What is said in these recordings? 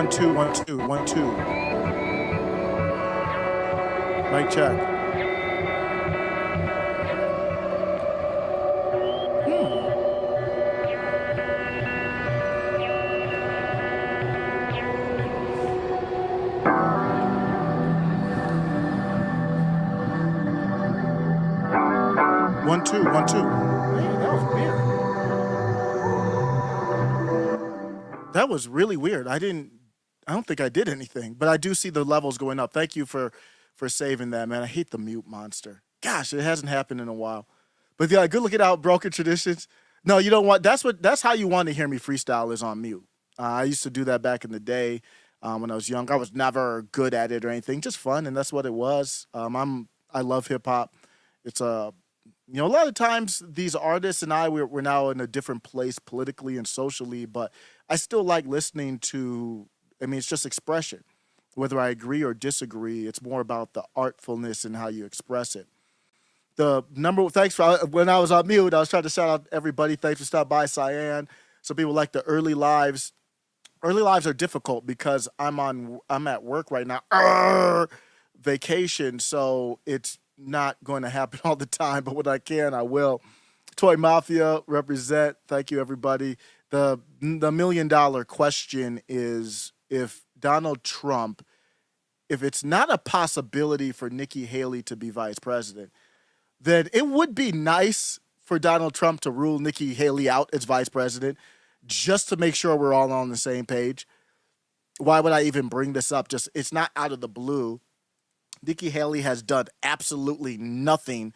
1 2 1 2 1 2. Mic check. One two one two. Man, that was weird. That was really weird. I don't think I did anything, but I do see the levels going up. Thank you for saving that, man. I hate the mute monster. Gosh, it hasn't happened in a while. But yeah, good looking out, broken traditions. No, you don't want. That's how you want to hear me freestyle is on mute. I used to do that back in the day when I was young. I was never good at it or anything, just fun, and that's what it was. I love hip hop. It's a a lot of times these artists and we're now in a different place politically and socially, but I still like listening to. I mean, it's just expression. Whether I agree or disagree, it's more about the artfulness and how you express it. Thanks for when I was on mute, I was trying to shout out everybody. Thanks for stopping by, Cyan. Some people like the early lives. Early lives are difficult because I'm at work right now, vacation, so it's not going to happen all the time. But when I can, I will. Toy Mafia represent. Thank you, everybody. The $1 million question is if Donald Trump, if it's not a possibility for Nikki Haley to be vice president, then it would be nice for Donald Trump to rule Nikki Haley out as vice president just to make sure we're all on the same page. Why would I even bring this up? Just it's not out of the blue. Nikki Haley has done absolutely nothing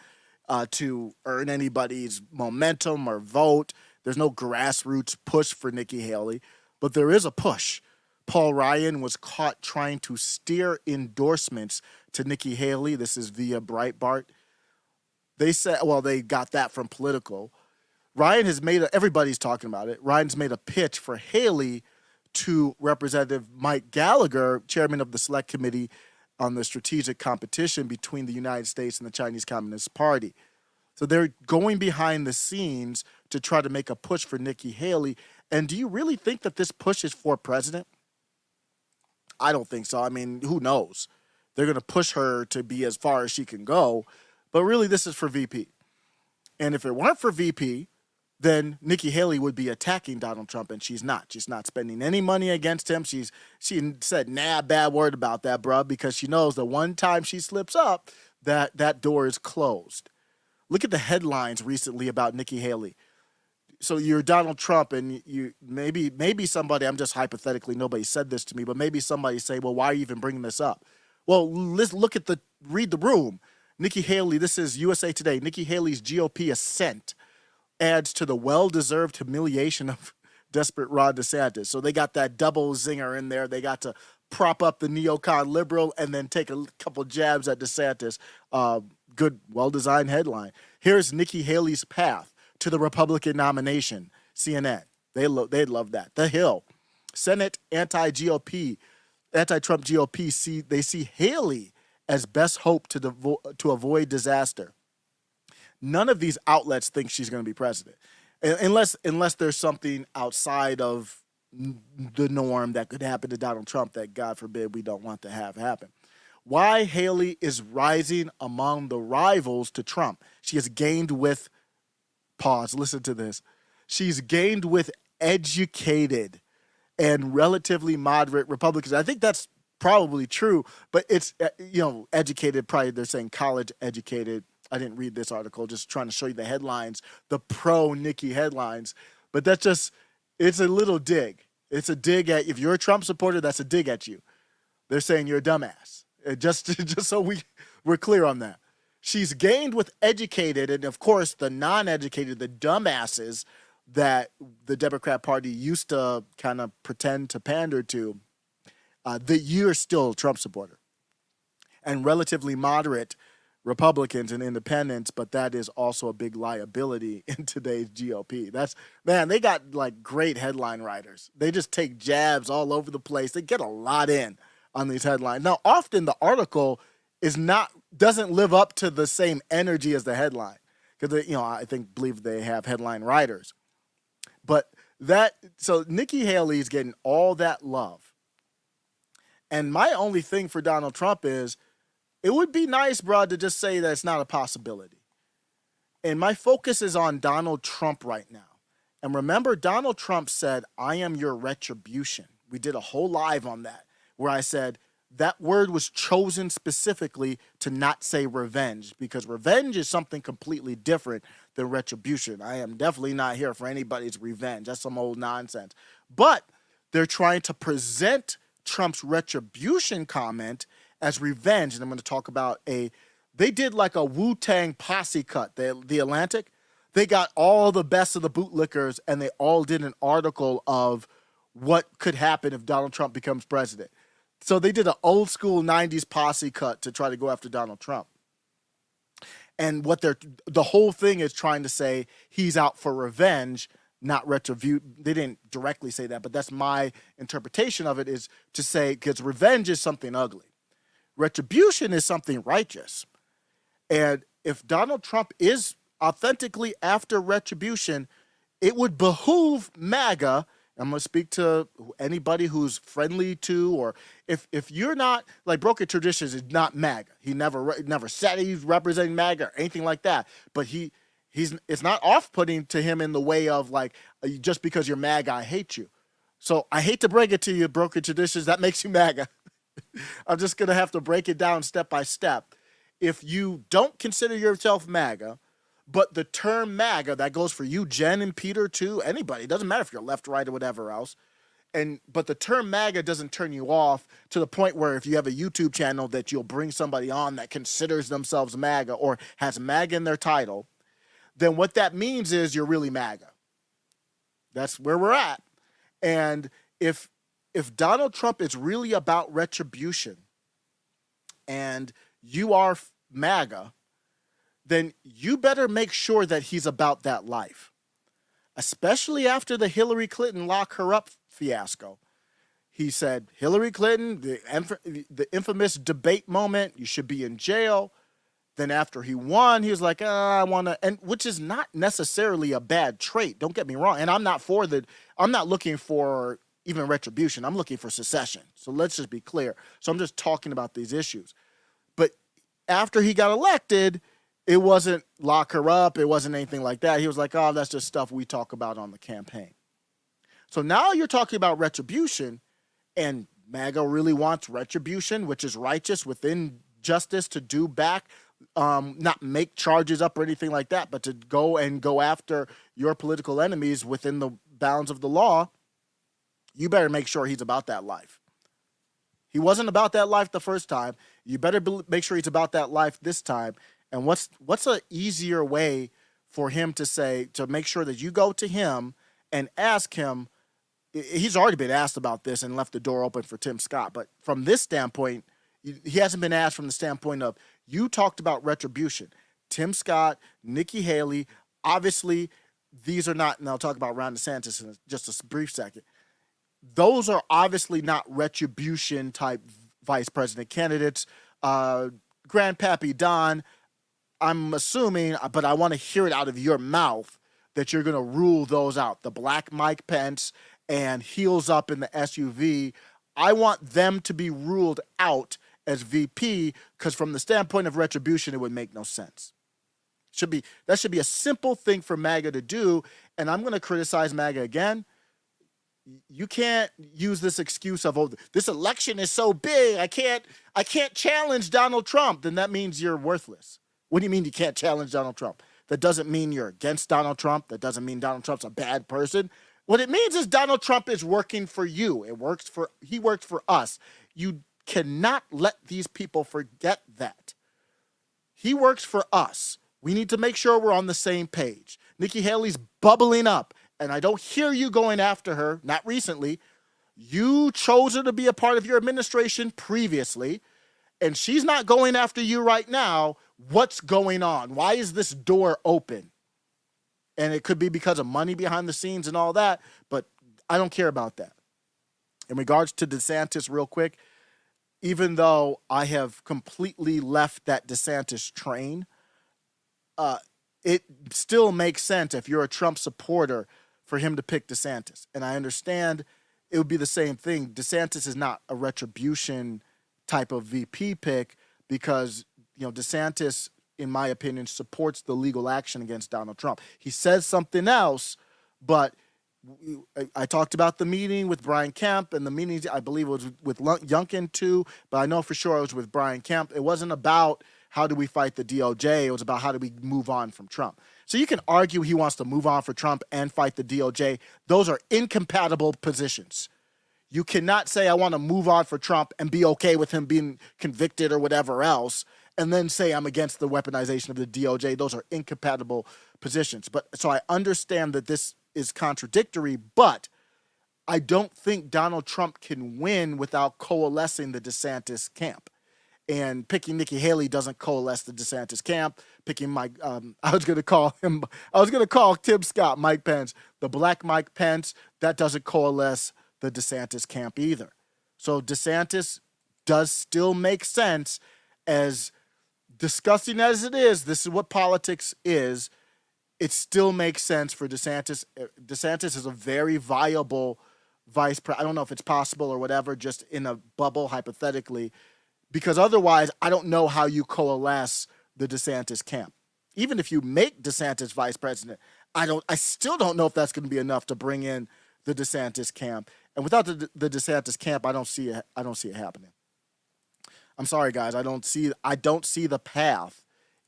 to earn anybody's momentum or vote. There's no grassroots push for Nikki Haley, but there is a push. Paul Ryan was caught trying to steer endorsements to Nikki Haley. This is via Breitbart. They said, well, they got that from Politico. Ryan has everybody's talking about it. Ryan's made a pitch for Haley to Representative Mike Gallagher, chairman of the Select Committee on the Strategic Competition between the United States and the Chinese Communist Party. So they're going behind the scenes to try to make a push for Nikki Haley. And do you really think that this push is for president? I don't think so. I mean, who knows? They're going to push her to be as far as she can go. But really, this is for VP. And if it weren't for VP, then Nikki Haley would be attacking Donald Trump, and she's not. She's not spending any money against him. She said, nah, bad word about that, bruh, because she knows that one time she slips up, that door is closed. Look at the headlines recently about Nikki Haley. So you're Donald Trump, and you maybe somebody, I'm just hypothetically, nobody said this to me, but maybe somebody say, well, why are you even bringing this up? Well, let's read the room. Nikki Haley, this is USA Today. Nikki Haley's GOP ascent adds to the well-deserved humiliation of desperate Ron DeSantis. So they got that double zinger in there. They got to prop up the neocon liberal and then take a couple jabs at DeSantis. Good, well-designed headline. Here's Nikki Haley's path to the Republican nomination. CNN. They'd love that. The Hill. Senate anti-Trump GOP they see Haley as best hope to avoid disaster. None of these outlets think she's going to be president, unless there's something outside of the norm that could happen to Donald Trump that, God forbid, we don't want to have happen. Why Haley is rising among the rivals to Trump. She has gained with, listen to this. She's gained with educated and relatively moderate Republicans. I think that's probably true, but it's, educated, probably they're saying college educated. I didn't read this article, just trying to show you the headlines, the pro-Nikki headlines. But that's just, it's a little dig. It's a dig at, if you're a Trump supporter, that's a dig at you. They're saying you're a dumbass. Just so we're clear on that. She's gained with educated, and of course the non-educated, the dumbasses that the Democrat Party used to kind of pretend to pander to, that you're still a Trump supporter. And relatively moderate Republicans and independents, but that is also a big liability in today's GOP. They got like great headline writers. They just take jabs all over the place. They get a lot in on these headlines. Now, often the article doesn't live up to the same energy as the headline because believe they have headline writers. But so Nikki Haley is getting all that love And my only thing for Donald Trump is it would be nice, bro, to just say that it's not a possibility. And my focus is on Donald Trump right now. And remember, Donald Trump said, I am your retribution. We did a whole live on that where I said that word was chosen specifically to not say revenge, because revenge is something completely different than retribution. I am definitely not here for anybody's revenge. That's some old nonsense. But they're trying to present Trump's retribution comment as revenge. And I'm going to talk about they did like a Wu-Tang posse cut, the Atlantic. They got all the best of the bootlickers, and they all did an article of what could happen if Donald Trump becomes president. So they did an old school 90s posse cut to try to go after Donald Trump. And what the whole thing is trying to say he's out for revenge, not retribution. They didn't directly say that, but that's my interpretation of it, is to say, because revenge is something ugly. Retribution is something righteous. And if Donald Trump is authentically after retribution, it would behoove MAGA. I'm going to speak to anybody who's friendly to, or if you're not, like Broken Traditions is not MAGA. He never said he's representing MAGA or anything like that. But it's not off-putting to him in the way of like, just because you're MAGA, I hate you. So I hate to break it to you, Broken Traditions, that makes you MAGA. I'm just going to have to break it down step by step. If you don't consider yourself MAGA, but the term MAGA, that goes for you, Jen and Peter too, anybody, it doesn't matter if you're left, right, or whatever else. But the term MAGA doesn't turn you off to the point where if you have a YouTube channel that you'll bring somebody on that considers themselves MAGA or has MAGA in their title, then what that means is you're really MAGA. That's where we're at. And if Donald Trump is really about retribution and you are MAGA, then you better make sure that he's about that life, especially after the Hillary Clinton lock her up fiasco. He said, Hillary Clinton, the infamous debate moment, you should be in jail. Then after he won, he was like, I want to, and which is not necessarily a bad trait. Don't get me wrong. And I'm not looking for even retribution. I'm looking for secession. So let's just be clear. So I'm just talking about these issues. But after he got elected, it wasn't lock her up. It wasn't anything like that. He was like, oh, that's just stuff we talk about on the campaign. So now you're talking about retribution, and MAGA really wants retribution, which is righteous within justice, to do back, not make charges up or anything like that, but to go after your political enemies within the bounds of the law. You better make sure he's about that life. He wasn't about that life the first time. You better make sure he's about that life this time. And what's an easier way for him to make sure that you go to him and ask him? He's already been asked about this and left the door open for Tim Scott. But from this standpoint, he hasn't been asked from the standpoint of, you talked about retribution. Tim Scott, Nikki Haley, obviously these are not, and I'll talk about Ron DeSantis in just a brief second. Those are obviously not retribution type vice president candidates. Grandpappy Don, I'm assuming, but I want to hear it out of your mouth that you're going to rule those out. The black Mike Pence and heels up in the SUV. I want them to be ruled out as VP, because from the standpoint of retribution, it would make no sense. That should be a simple thing for MAGA to do. And I'm going to criticize MAGA again. You can't use this excuse of, oh, this election is so big, I can't challenge Donald Trump. Then that means you're worthless. What do you mean you can't challenge Donald Trump? That doesn't mean you're against Donald Trump. That doesn't mean Donald Trump's a bad person. What it means is Donald Trump is working for you. He works for us. You cannot let these people forget that. He works for us. We need to make sure we're on the same page. Nikki Haley's bubbling up, and I don't hear you going after her, not recently. You chose her to be a part of your administration previously, and she's not going after you right now. What's going on? Why is this door open? And it could be because of money behind the scenes and all that, but I don't care about that. In regards to DeSantis, real quick, even though I have completely left that DeSantis train, it still makes sense if you're a Trump supporter for him to pick DeSantis. And I understand it would be the same thing. DeSantis is not a retribution type of VP pick because, DeSantis, in my opinion, supports the legal action against Donald Trump. He says something else, but I talked about the meeting with Brian Kemp, and the meetings, I believe it was with Youngkin too, but I know for sure it was with Brian Kemp. It wasn't about how do we fight the DOJ. It was about how do we move on from Trump. So you can argue he wants to move on for Trump and fight the DOJ. Those are incompatible positions. You cannot say I want to move on for Trump and be okay with him being convicted or whatever else, and then say I'm against the weaponization of the DOJ. Those are incompatible positions. But so I understand that this is contradictory, but I don't think Donald Trump can win without coalescing the DeSantis camp. And picking Nikki Haley doesn't coalesce the DeSantis camp. Picking I was going to call Tim Scott Mike Pence, the black Mike Pence, that doesn't coalesce the DeSantis camp either. So DeSantis does still make sense, as disgusting as it is. This is what politics is. It still makes sense for DeSantis. DeSantis is a very viable vice president. I don't know if it's possible or whatever, just in a bubble hypothetically, because otherwise I don't know how you coalesce the DeSantis camp. Even if you make DeSantis vice president, I still don't know if that's going to be enough to bring in the DeSantis camp. And without the DeSantis camp, I don't see it happening. I'm sorry, guys. I don't see the path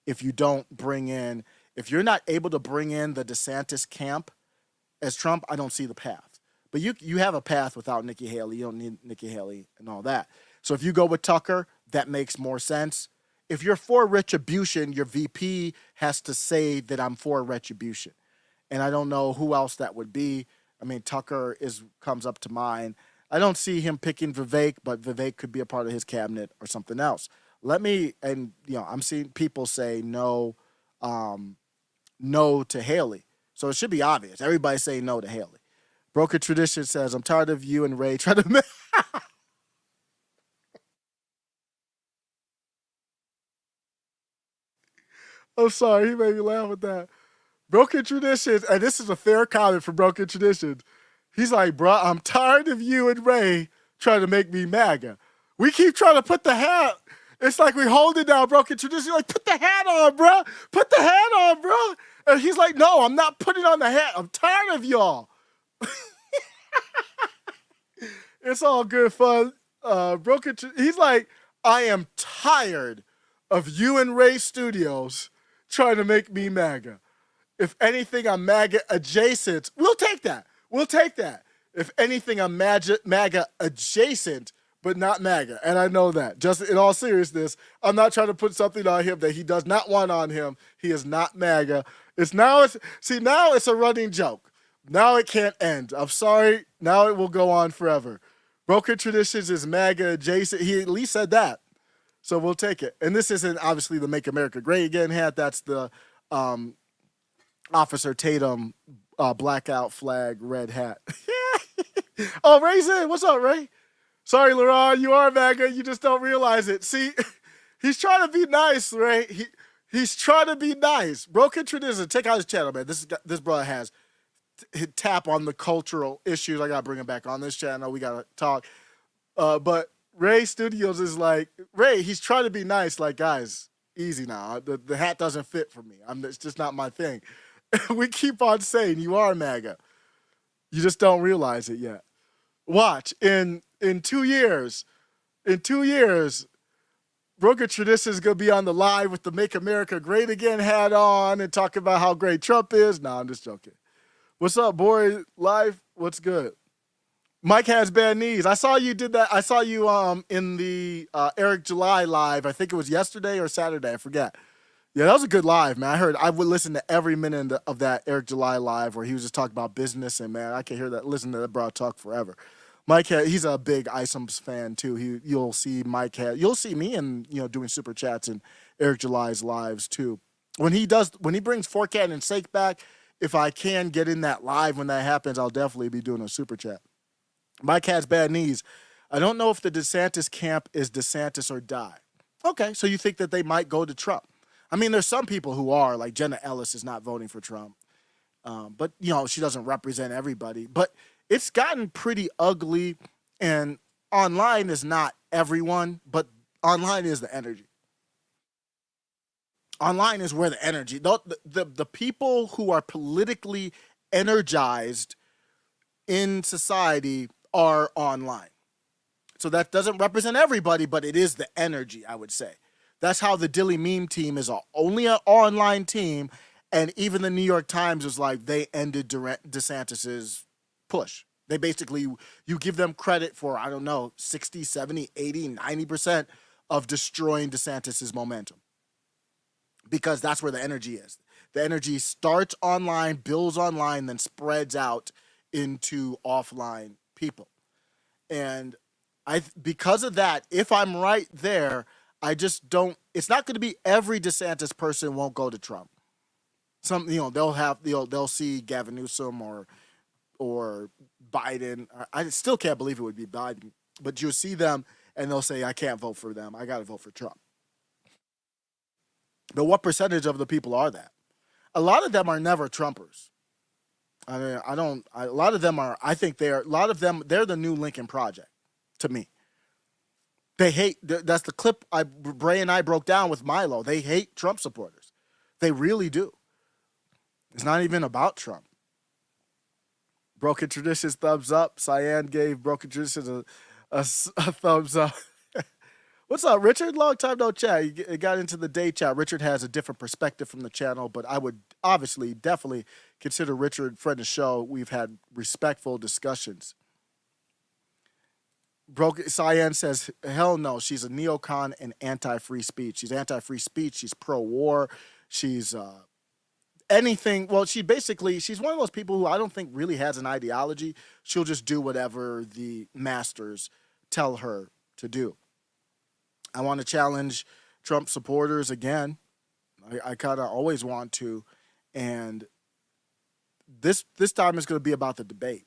if you don't bring in. If you're not able to bring in the DeSantis camp as Trump, I don't see the path. But you have a path without Nikki Haley. You don't need Nikki Haley and all that. So if you go with Tucker, that makes more sense. If you're for retribution, your VP has to say that I'm for retribution. And I don't know who else that would be. I mean, Tucker comes up to mind. I don't see him picking Vivek, but Vivek could be a part of his cabinet or something else. I'm seeing people say no to Haley. So it should be obvious. Everybody's saying no to Haley. Broken Tradition says, I'm tired of you and Ray trying to... I'm sorry, he made me laugh with that. Broken Traditions, and this is a fair comment from Broken Traditions. He's like, bro, I'm tired of you and Ray trying to make me MAGA. We keep trying to put the hat. It's like we hold it down, Broken Tradition. Like, put the hat on, bro. Put the hat on, bro. And he's like, no, I'm not putting on the hat. I'm tired of y'all. It's all good fun. He's like, I am tired of you and Ray Studios trying to make me MAGA. If anything, I'm MAGA adjacent. We'll take that. If anything, I'm MAGA adjacent, but not MAGA. And I know that. Just in all seriousness, I'm not trying to put something on him that he does not want on him. He is not MAGA. Now it's a running joke. Now it can't end. I'm sorry. Now it will go on forever. Broken Traditions is MAGA adjacent. He at least said that. So we'll take it. And this isn't obviously the Make America Great Again hat. That's the Officer Tatum blackout flag red hat. Oh, Ray's in. What's up, Ray? Sorry, Laurent, you are MAGA. You just don't realize it. See, he's trying to be nice, Ray. He's trying to be nice. Broken Tradition. Check out his channel, man. This brother has tap on the cultural issues. I got to bring him back on this channel. We got to talk. But Ray Studios is like, Ray, he's trying to be nice. Like, guys, easy now. The hat doesn't fit for me. It's just not my thing. We keep on saying you are MAGA. You just don't realize it yet. Watch, in 2 years, Broken Tradition is going to be on the live with the Make America Great Again hat on and talk about how great Trump is. No, I'm just joking. What's up, boy? Live? What's good? Mike has bad knees. I saw you did that. I saw you in the Eric July live. I think it was yesterday or Saturday. I forget. Yeah, that was a good live, man. I would listen to every minute of that Eric July live where he was just talking about business, and man, I can listen to that broad talk forever. He's a big Isom's fan too. You'll see you'll see me and doing super chats and Eric July's lives too. When he brings Forcat and Sake back, if I can get in that live when that happens, I'll definitely be doing a super chat. Mike has bad knees. I don't know if the DeSantis camp is DeSantis or die. Okay, so you think that they might go to Trump. I mean, there's some people who are, like Jenna Ellis is not voting for Trump. But, she doesn't represent everybody. But it's gotten pretty ugly, and online is not everyone, but online is the energy. Online is where the energy, the people who are politically energized in society are online. So that doesn't represent everybody, but it is the energy, I would say. That's how the Dilly Meme team is only an online team. And even the New York Times was like, they ended DeSantis's push. They basically, you give them credit for, I don't know, 60, 70, 80, 90% of destroying DeSantis's momentum. Because that's where the energy is. The energy starts online, builds online, then spreads out into offline people. And because of that, if I'm right there, I just don't, it's not going to be every DeSantis person won't go to Trump. Some, they'll see Gavin Newsom or Biden. I still can't believe it would be Biden, but you'll see them and they'll say, I can't vote for them. I got to vote for Trump. But what percentage of the people are that? A lot of them are never Trumpers. I mean, a lot of them are, I think they're the new Lincoln Project to me. They hate, that's the clip Bray and I broke down with Milo. They hate Trump supporters. They really do. It's not even about Trump. Broken Traditions, thumbs up. Cyan gave Broken Traditions a thumbs up. What's up, Richard? Long time no chat. You got into the day chat. Richard has a different perspective from the channel, but I would obviously, definitely consider Richard friend of the show. We've had respectful discussions. Cyan says, hell no, she's a neocon and anti-free speech. She's anti-free speech. She's pro-war. She's anything. Well, she's one of those people who I don't think really has an ideology. She'll just do whatever the masters tell her to do. I want to challenge Trump supporters again. I kind of always want to. And this time it's going to be about the debate.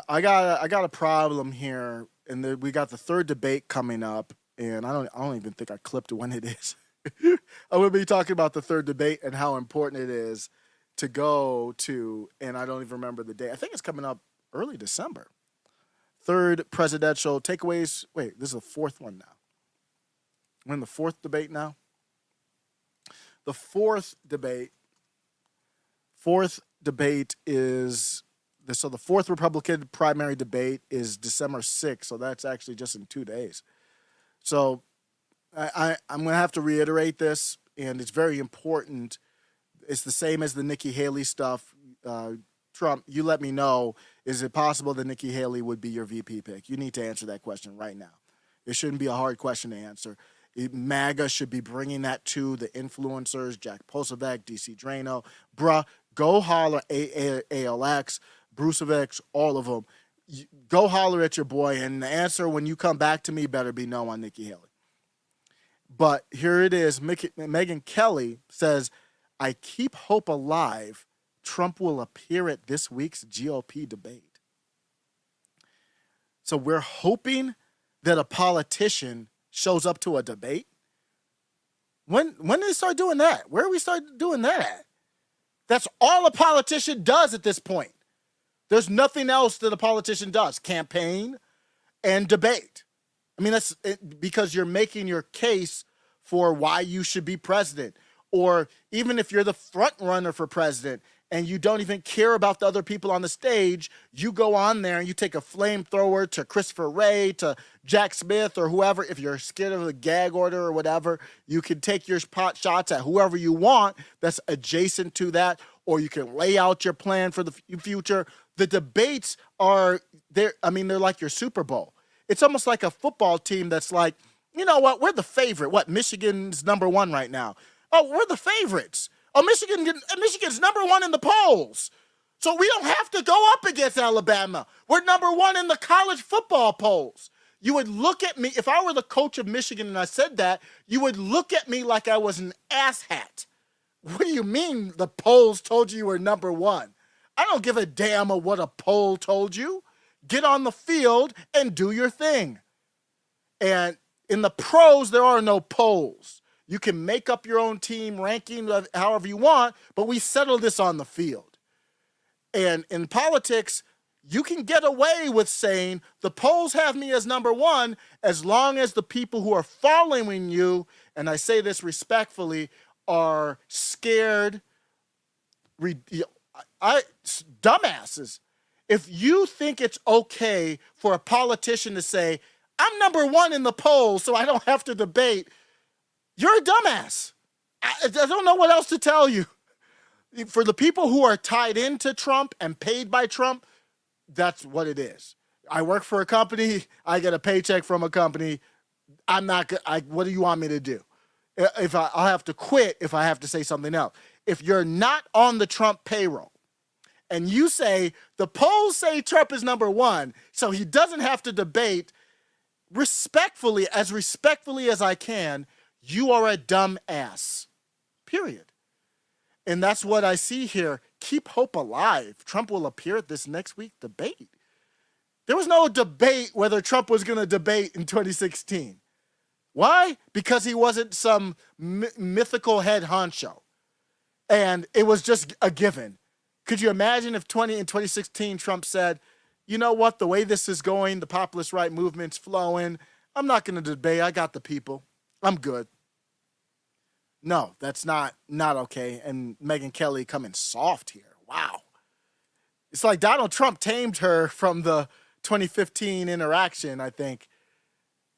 I got a problem here, and we got the third debate coming up, and I don't even think I clipped when it is. I'm going to be talking about the third debate and how important it is to go to, and I don't even remember the day. I think it's coming up early December. Third presidential takeaways. Wait, this is the fourth one now. We're in the fourth debate now. The fourth debate is, so the fourth Republican primary debate is December 6th, so that's actually just in 2 days. So I'm going to have to reiterate this, and it's very important. It's the same as the Nikki Haley stuff. Trump, you let me know, is it possible that Nikki Haley would be your VP pick? You need to answer that question right now. It shouldn't be a hard question to answer. MAGA should be bringing that to the influencers, Jack Posobiec, DC Drano. Bruh, go holler ALX, Brucevic, all of them. Go holler at your boy, and the answer when you come back to me better be no on Nikki Haley. But here it is. Megyn Kelly says, I keep hope alive. Trump will appear at this week's GOP debate. So we're hoping that a politician shows up to a debate. When did they start doing that? Where do we start doing that at? That's all a politician does at this point. There's nothing else that a politician does. Campaign and debate. I mean, that's because you're making your case for why you should be president. Or even if you're the front runner for president and you don't even care about the other people on the stage, you go on there and you take a flamethrower to Christopher Wray, to Jack Smith, or whoever. If you're scared of a gag order or whatever, you can take your pot shots at whoever you want that's adjacent to that, or you can lay out your plan for the future. The debates are there. I mean, they're like your Super Bowl. It's almost like a football team that's like, you know what, we're the favorite. What, Michigan's #1 right now. Oh, we're the favorites. Oh, Michigan's #1 in the polls. So we don't have to go up against Alabama. We're #1 in the college football polls. You would look at me, if I were the coach of Michigan and I said that, you would look at me like I was an asshat. What do you mean the polls told you were #1? I don't give a damn of what a poll told you. Get on the field and do your thing. And in the pros, there are no polls. You can make up your own team ranking however you want, but we settle this on the field. And in politics, you can get away with saying the polls have me as number one as long as the people who are following you, and I say this respectfully, are scared, dumbasses. If you think it's okay for a politician to say, I'm number one in the polls, so I don't have to debate, you're a dumbass. I don't know what else to tell you. For the people who are tied into Trump and paid by Trump, that's what it is. I work for a company. I get a paycheck from a company. What do you want me to do? I'll have to quit if I have to say something else. If you're not on the Trump payroll and you say the polls say Trump is number one, so he doesn't have to debate, respectfully as I can, you are a dumb ass. Period. And that's what I see here. Keep hope alive. Trump will appear at this next week debate. There was no debate whether Trump was going to debate in 2016. Why? Because he wasn't some mythical head honcho. And it was just a given. Could you imagine if in 2016 Trump said, you know what, the way this is going, the populist right movement's flowing, I'm not going to debate. I got the people. I'm good. No, that's not okay. And Megyn Kelly coming soft here. Wow. It's like Donald Trump tamed her from the 2015 interaction, I think.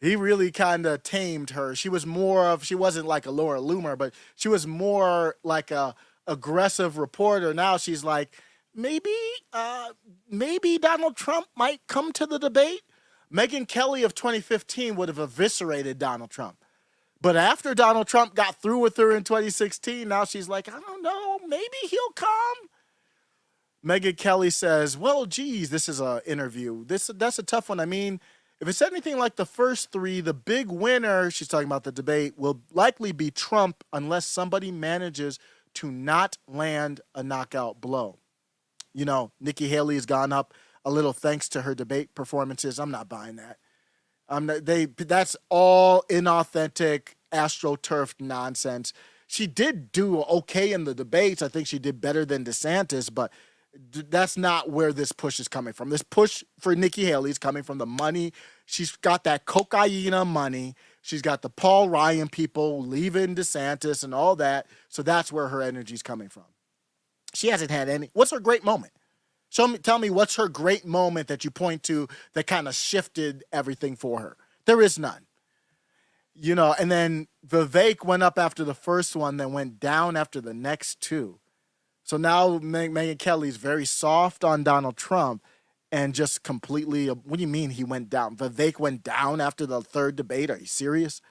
He really kind of tamed her. She wasn't like a Laura Loomer, but she was more like a aggressive reporter. Now she's like, maybe Donald Trump might come to the debate. Megyn Kelly of 2015 would have eviscerated Donald Trump. But after Donald Trump got through with her in 2016, now she's like, I don't know, maybe he'll come. Megyn Kelly says, well, geez, this is an interview. That's a tough one. I mean, if it's anything like the first three, the big winner, she's talking about the debate, will likely be Trump unless somebody manages to not land a knockout blow. You know, Nikki Haley has gone up a little thanks to her debate performances. I'm not buying that. That's all inauthentic, astroturfed nonsense. She did do okay in the debates. I think she did better than DeSantis, but that's not where this push is coming from. This push for Nikki Haley is coming from the money. She's got that cocaine money. She's got the Paul Ryan people leaving DeSantis and all that. So that's where her energy's coming from. She hasn't had any. What's her great moment? Tell me what's her great moment that you point to that kind of shifted everything for her. There is none. You know, and then Vivek went up after the first one, then went down after the next two. So now Megyn Kelly's very soft on Donald Trump and just completely, what do you mean he went down? Vivek went down after the third debate? Are you serious?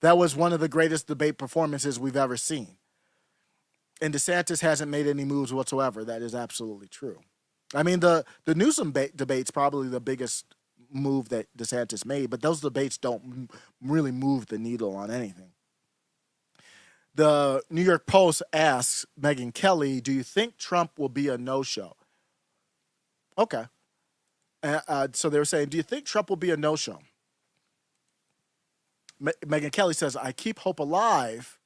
That was one of the greatest debate performances we've ever seen. And DeSantis hasn't made any moves whatsoever. That is absolutely true. I mean, the Newsom debate's probably the biggest move that DeSantis made, but those debates don't really move the needle on anything. The New York Post asks Megyn Kelly, do you think Trump will be a no-show? Okay. So they were saying, do you think Trump will be a no-show? Megyn Kelly says, I keep hope alive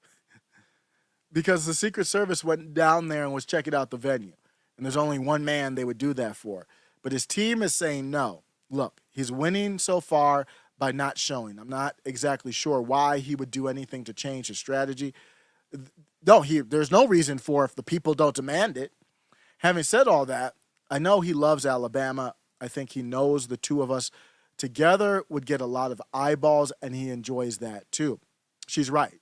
because the Secret Service went down there and was checking out the venue. And there's only one man they would do that for. But his team is saying no. Look, he's winning so far by not showing. I'm not exactly sure why he would do anything to change his strategy. No, there's no reason for if the people don't demand it. Having said all that, I know he loves Alabama. I think he knows the two of us together would get a lot of eyeballs, and he enjoys that too. She's right.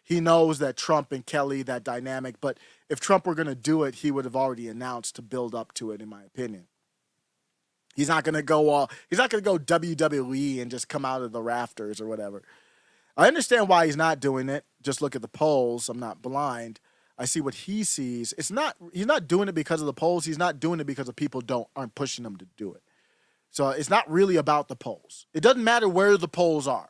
He knows that Trump and Kelly, that dynamic, but if Trump were going to do it, he would have already announced to build up to it, in my opinion. He's not going to go WWE and just come out of the rafters or whatever. I understand why he's not doing it. Just look at the polls. I'm not blind. I see what he sees. He's not doing it because of the polls. He's not doing it because the people aren't pushing him to do it. So it's not really about the polls. It doesn't matter where the polls are.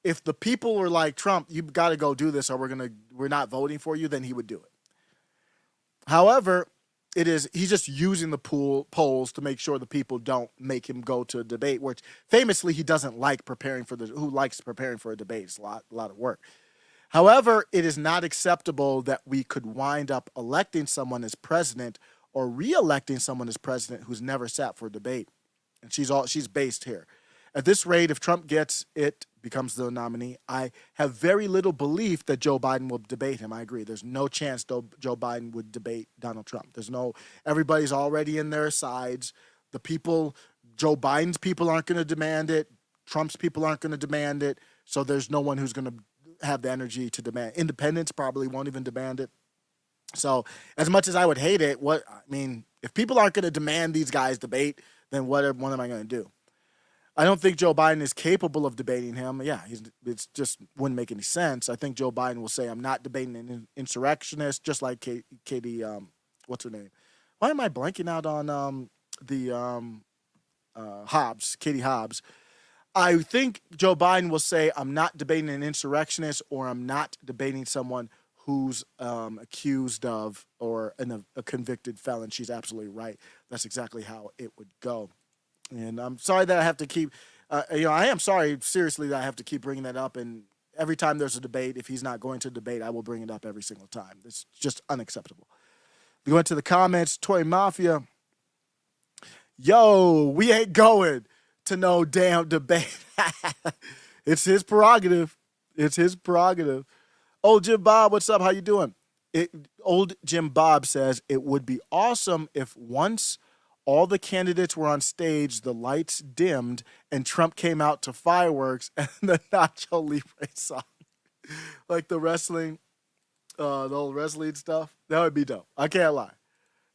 If the people were like, Trump, you've got to go do this or we're not voting for you, then he would do it. However, he's just using the polls to make sure the people don't make him go to a debate, which famously he doesn't like who likes preparing for a debate. It's a lot of work. However, it is not acceptable that we could wind up electing someone as president or re-electing someone as president who's never sat for a debate. And she's based here. At this rate, if Trump gets it, becomes the nominee, I have very little belief that Joe Biden will debate him. I agree. There's no chance Joe Biden would debate Donald Trump. Everybody's already in their sides. The people, Joe Biden's people aren't going to demand it. Trump's people aren't going to demand it. So there's no one who's going to have the energy to demand. Independents probably won't even demand it. So as much as I would hate it, if people aren't going to demand these guys debate, then what am I going to do? I don't think Joe Biden is capable of debating him. Yeah, it's just wouldn't make any sense. I think Joe Biden will say, I'm not debating an insurrectionist, just like Katie, what's her name? Why am I blanking out on Hobbs, Katie Hobbs? I think Joe Biden will say, I'm not debating an insurrectionist, or I'm not debating someone who's accused of or a convicted felon. She's absolutely right. That's exactly how it would go. And I'm sorry that I have to keep, I am sorry, seriously, that I have to keep bringing that up. And every time there's a debate, if he's not going to debate, I will bring it up every single time. It's just unacceptable. We went to the comments. Toy Mafia. Yo, we ain't going to no damn debate. It's his prerogative. It's his prerogative. Old Jim Bob, what's up? How you doing? Old Jim Bob says, it would be awesome if once all the candidates were on stage, the lights dimmed, and Trump came out to fireworks and the Nacho Libre song. Like the wrestling, the old wrestling stuff. That would be dope. I can't lie.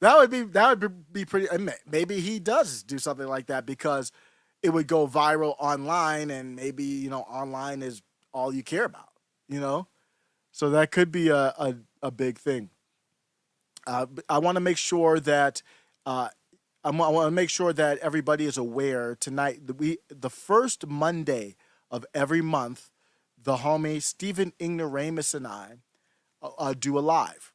That would be pretty. Maybe he does do something like that because it would go viral online, and maybe, online is all you care about, So that could be a big thing. I want to make sure that I want to make sure that everybody is aware tonight. The first Monday of every month, the homie Stephen Ignoramus and I do a live.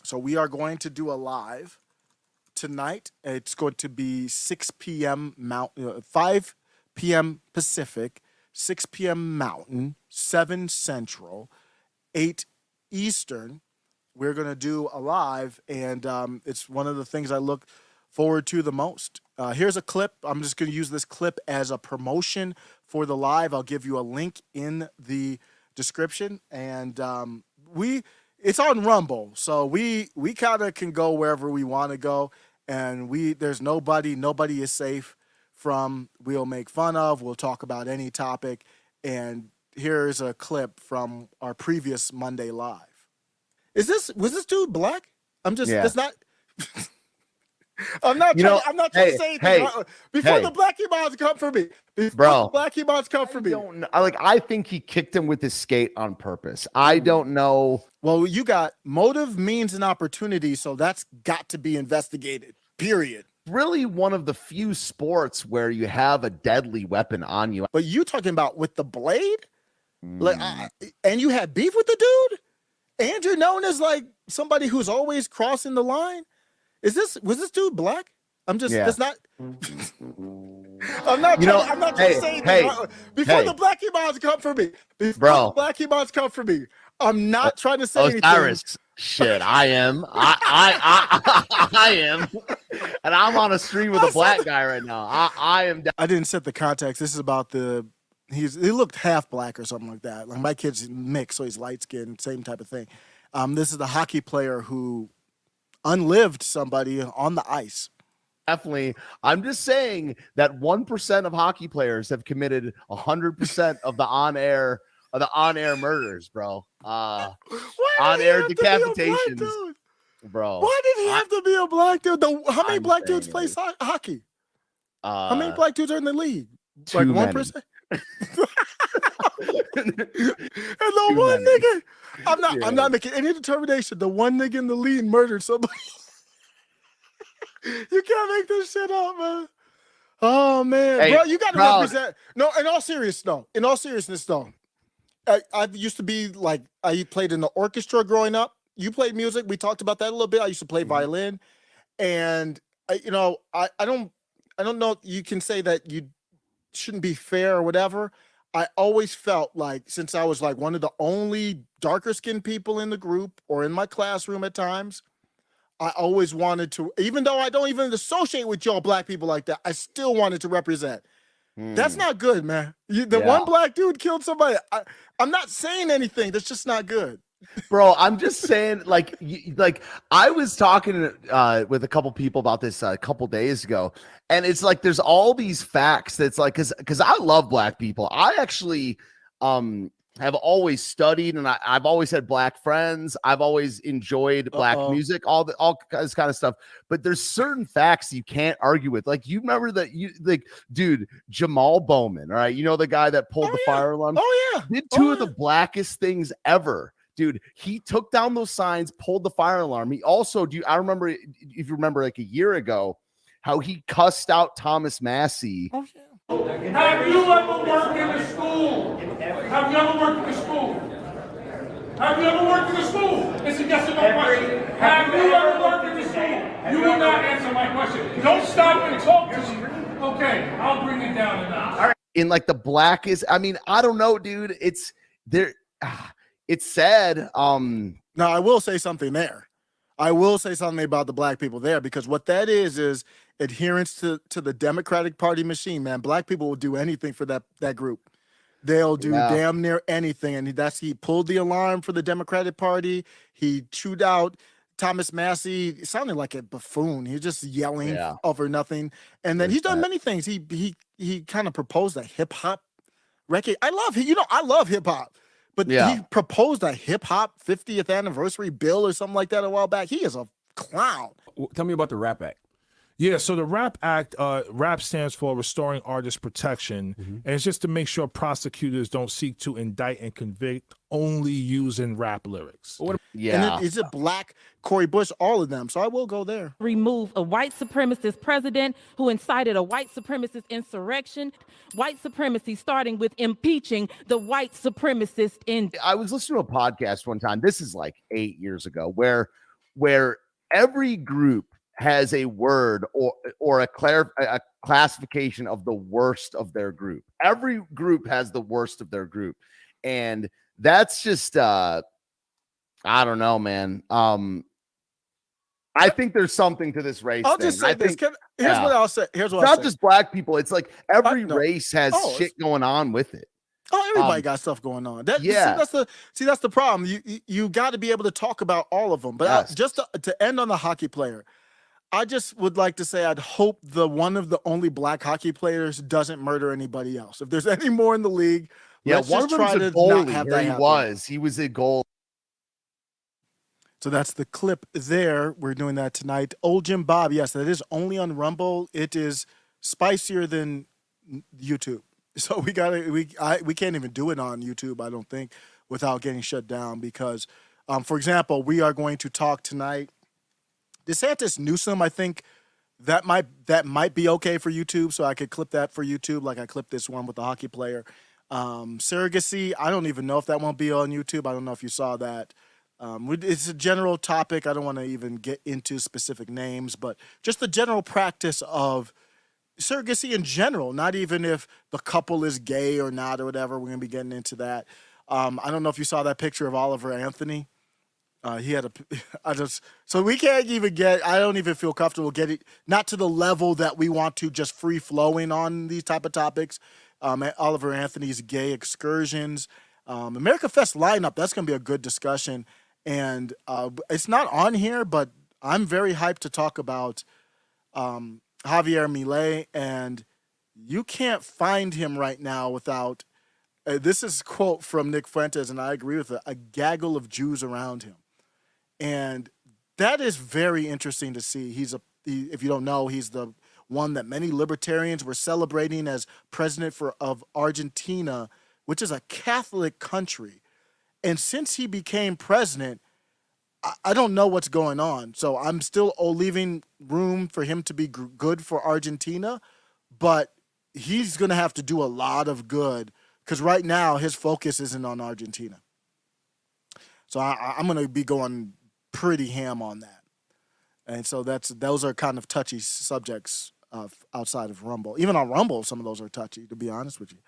So we are going to do a live tonight. It's going to be 6 p.m. 5 p.m. Pacific, 6 p.m. Mountain, 7 Central, 8 Eastern. We're going to do a live, and it's one of the things I look forward to the most. Here's a clip. I'm just going to use this clip as a promotion for the live. I'll give you a link in the description, and it's on Rumble, so we kind of can go wherever we want to go, and there's nobody is safe from. We'll make fun of. We'll talk about any topic, and here's a clip from our previous Monday live. Was this dude black? That's not. I'm not trying to say anything. Before the black mods come for me. The black mods come for me. I think he kicked him with his skate on purpose. I don't know. Well, you got motive, means, and opportunity, so that's got to be investigated. Period. Really one of the few sports where you have a deadly weapon on you. But you talking about with the blade? And you had beef with the dude? And you're known as somebody who's always crossing the line? Was this dude black? It's not. I'm not trying to say anything. Before the black mods come for me. The black mods come for me. I'm not trying to say anything. Cyrus, shit, I am. I am. And I'm on a stream with a black guy right now. I am. I didn't set the context. This is about he looked half black or something like that. Like my kid's mixed, so he's light skinned, same type of thing. This is the hockey player who unlived somebody on the ice. Definitely. I'm just saying that 1% of hockey players have committed 100% of the on-air murders, bro. On-air decapitations, bro. Why did he have to be a black dude? How many black dudes play hockey? How many black dudes are in the league? Like 1%? And the one nigga, I'm not making any determination. The one nigga in the lead murdered somebody. You can't make this shit up, man. Oh man, hey, bro, you got to represent. No, in all seriousness, though, I used to be I played in the orchestra growing up. You played music. We talked about that a little bit. I used to play violin, and I don't know. You can say that you shouldn't be fair or whatever. I always felt like, since I was one of the only darker skinned people in the group or in my classroom at times, I always wanted to, even though I don't even associate with y'all black people like that, I still wanted to represent. That's not good, man. The one black dude killed somebody. I'm not saying anything. That's just not good. Bro, I'm just saying, like I was talking with a couple people about this a couple days ago, and it's like there's all these facts that's like, because I love black people. I actually have always studied, and I've always had black friends. I've always enjoyed black music, all this kind of stuff. But there's certain facts you can't argue with. Like, you remember that dude, Jamal Bowman, all right? You know, the guy that pulled the fire alarm? Oh yeah. Did two of the blackest things ever. Dude, he took down those signs, pulled the fire alarm. He also, I remember, if you remember, like a year ago, how he cussed out Thomas Massey. Oh, yeah. Have you ever worked in a school? Have you ever worked in a school? Have you ever worked in a school? It's a yes or no question. Have you ever worked in a school? You will not answer my question. Don't stop and talk to me. Okay, I'll bring it down a notch. All right. In like the blackest, I mean, I don't know, dude. It's there. It's sad. Now, I will say something there. I will say something about the black people there, because what that is adherence to the Democratic Party machine, man. Black people will do anything for that group. They'll do damn near anything. And he pulled the alarm for the Democratic Party. He chewed out Thomas Massey. It sounded like a buffoon. He was just yelling over nothing. And then he's done many things. He kind of proposed a hip hop record. I love hip hop. But he proposed a hip-hop 50th anniversary bill or something like that a while back. He is a clown. Tell me about the RAP Act. Yeah, so the RAP Act, RAP stands for Restoring Artist Protection, and it's just to make sure prosecutors don't seek to indict and convict only using rap lyrics. And is it black, Cori Bush, all of them. So I will go there. Remove a white supremacist president who incited a white supremacist insurrection. White supremacy starting with impeaching the white supremacist. I was listening to a podcast one time. This is like 8 years ago, where every group has a word or a classification of the worst of their group. Every group has the worst of their group. And that's just I don't know, man. I think there's something to this race. I'll just say this. Here's what I'll say. Here's what it's I'll not say. just black people. It's like every race has shit going on with it. Oh, everybody got stuff going on. That's the problem. You got to be able to talk about all of them. But just to end on the hockey player, I just would like to say I'd hope one of the only black hockey players doesn't murder anybody else. If there's any more in the league, let's one just of them's try a to goalie. not have that happen. He was a goal. So that's the clip there. We're doing that tonight. Old Jim Bob, yes, that is only on Rumble. It is spicier than YouTube. So we can't even do it on YouTube, I don't think, without getting shut down because, for example, we are going to talk tonight. DeSantis Newsom, I think that might be okay for YouTube, so I could clip that for YouTube like I clipped this one with the hockey player. Surrogacy, I don't even know if that won't be on YouTube. I don't know if you saw that. It's a general topic. I don't want to even get into specific names, but just the general practice of surrogacy in general, not even if the couple is gay or not or whatever. We're going to be getting into that. I don't know if you saw that picture of Oliver Anthony. He had so we can't even I don't even feel comfortable getting, not to the level that we want to just free flowing on these type of topics. Oliver Anthony's gay excursions, America Fest lineup, that's going to be a good discussion. And it's not on here, but I'm very hyped to talk about Javier Milei, and you can't find him right now without, this is a quote from Nick Fuentes, and I agree with it, a gaggle of Jews around him. And that is very interesting to see. If you don't know, he's the one that many libertarians were celebrating as president of Argentina, which is a Catholic country. And since he became president, I don't know what's going on. So I'm still leaving room for him to be good for Argentina, but he's going to have to do a lot of good because right now his focus isn't on Argentina. So I'm going to be going pretty ham on that. And so those are kind of touchy subjects outside of Rumble. Even on Rumble, some of those are touchy, to be honest with you.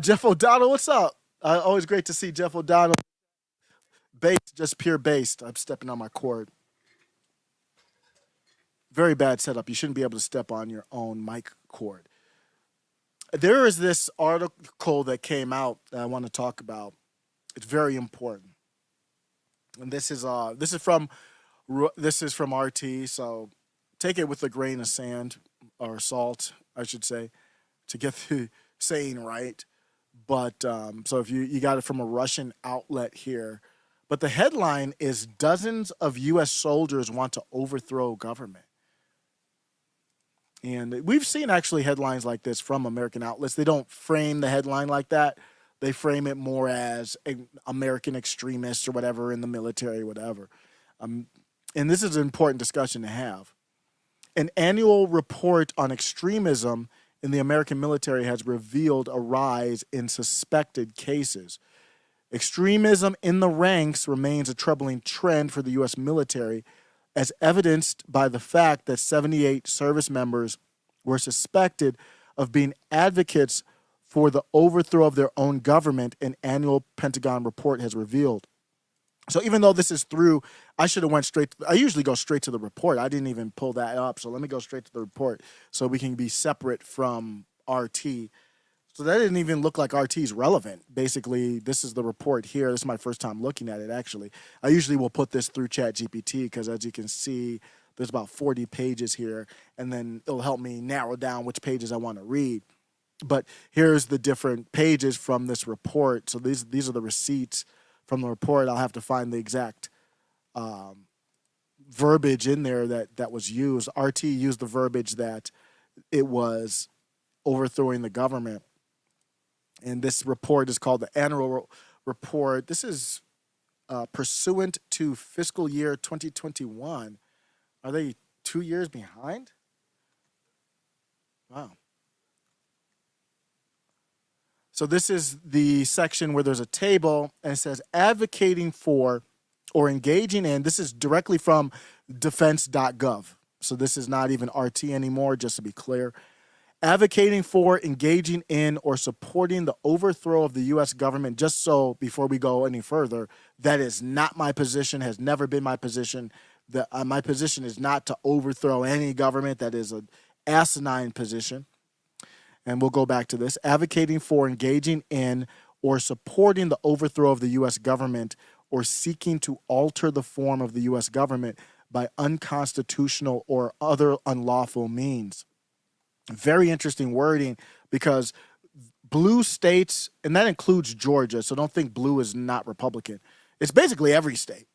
Jeff O'Donnell, what's up? Always great to see Jeff O'Donnell. Based, just pure based. I'm stepping on my cord. Very bad setup. You shouldn't be able to step on your own mic cord. There is this article that came out that I want to talk about. It's very important. And this is from RT, so take it with a grain of sand or salt, I should say, to get the saying right. But so if you got it from a Russian outlet here, but the headline is dozens of U.S. soldiers want to overthrow government. And we've seen actually headlines like this from American outlets. They don't frame the headline like that. They frame it more as American extremists or whatever in the military, whatever. And this is an important discussion to have. An annual report on extremism in the American military has revealed a rise in suspected cases. Extremism in the ranks remains a troubling trend for the U.S. military, as evidenced by the fact that 78 service members were suspected of being advocates for the overthrow of their own government, an annual Pentagon report has revealed. So even though this is through, I should have went straight. I usually go straight to the report. I didn't even pull that up. So let me go straight to the report so we can be separate from RT. So that didn't even look like RT is relevant. Basically, this is the report here. This is my first time looking at it, actually. I usually will put this through ChatGPT because, as you can see, there's about 40 pages here, and then it'll help me narrow down which pages I want to read. But here's the different pages from this report. So these are the receipts from the report. I'll have to find the exact verbiage in there that was used. RT used the verbiage that it was overthrowing the government. And this report is called the annual report. This is pursuant to fiscal year 2021. Are they 2 years behind? Wow. So this is the section where there's a table and it says advocating for or engaging in. This is directly from defense.gov. So this is not even RT anymore, just to be clear. Advocating for, engaging in, or supporting the overthrow of the U.S. government. Just so before we go any further, that is not my position, has never been my position. My position is not to overthrow any government. That is an asinine position. And we'll go back to this. Advocating for, engaging in, or supporting the overthrow of the U.S. government or seeking to alter the form of the U.S. government by unconstitutional or other unlawful means. Very interesting wording because blue states, and that includes Georgia, so don't think blue is not Republican. It's basically every state.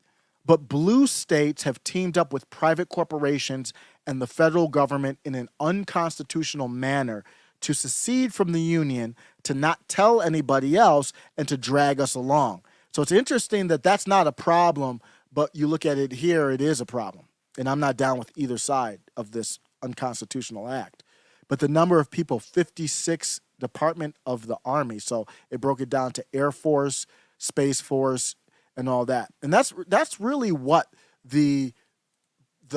But blue states have teamed up with private corporations and the federal government in an unconstitutional manner to secede from the union, to not tell anybody else, and to drag us along. So it's interesting that that's not a problem, but you look at it here, it is a problem. And I'm not down with either side of this unconstitutional act. But the number of people, 56 Department of the Army. So it broke it down to Air Force, Space Force, and all that. And that's really what the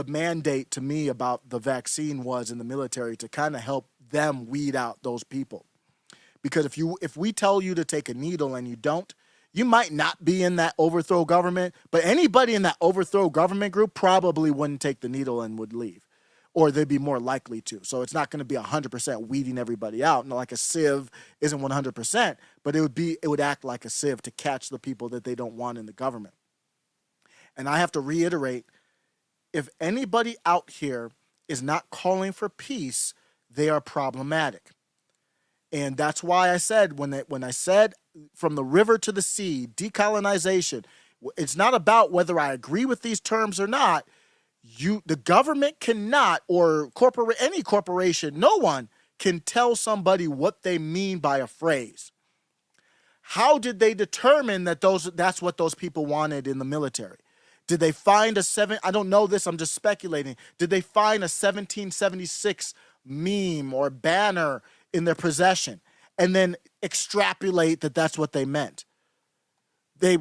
mandate to me about the vaccine was in the military, to kind of help them weed out those people. Because if we tell you to take a needle and you don't, you might not be in that overthrow government, but anybody in that overthrow government group probably wouldn't take the needle and would leave. Or they'd be more likely to. So it's not going to be 100% weeding everybody out. Like a sieve isn't 100%, but it would act like a sieve to catch the people that they don't want in the government. And I have to reiterate, if anybody out here is not calling for peace, they are problematic. And that's why I said, when I said from the river to the sea, decolonization, it's not about whether I agree with these terms or not. The government cannot, or any corporation, no one can tell somebody what they mean by a phrase. How did they determine that that's what those people wanted in the military? Did they find I don't know this, I'm just speculating. Did they find a 1776 meme or banner in their possession and then extrapolate that that's what they meant? They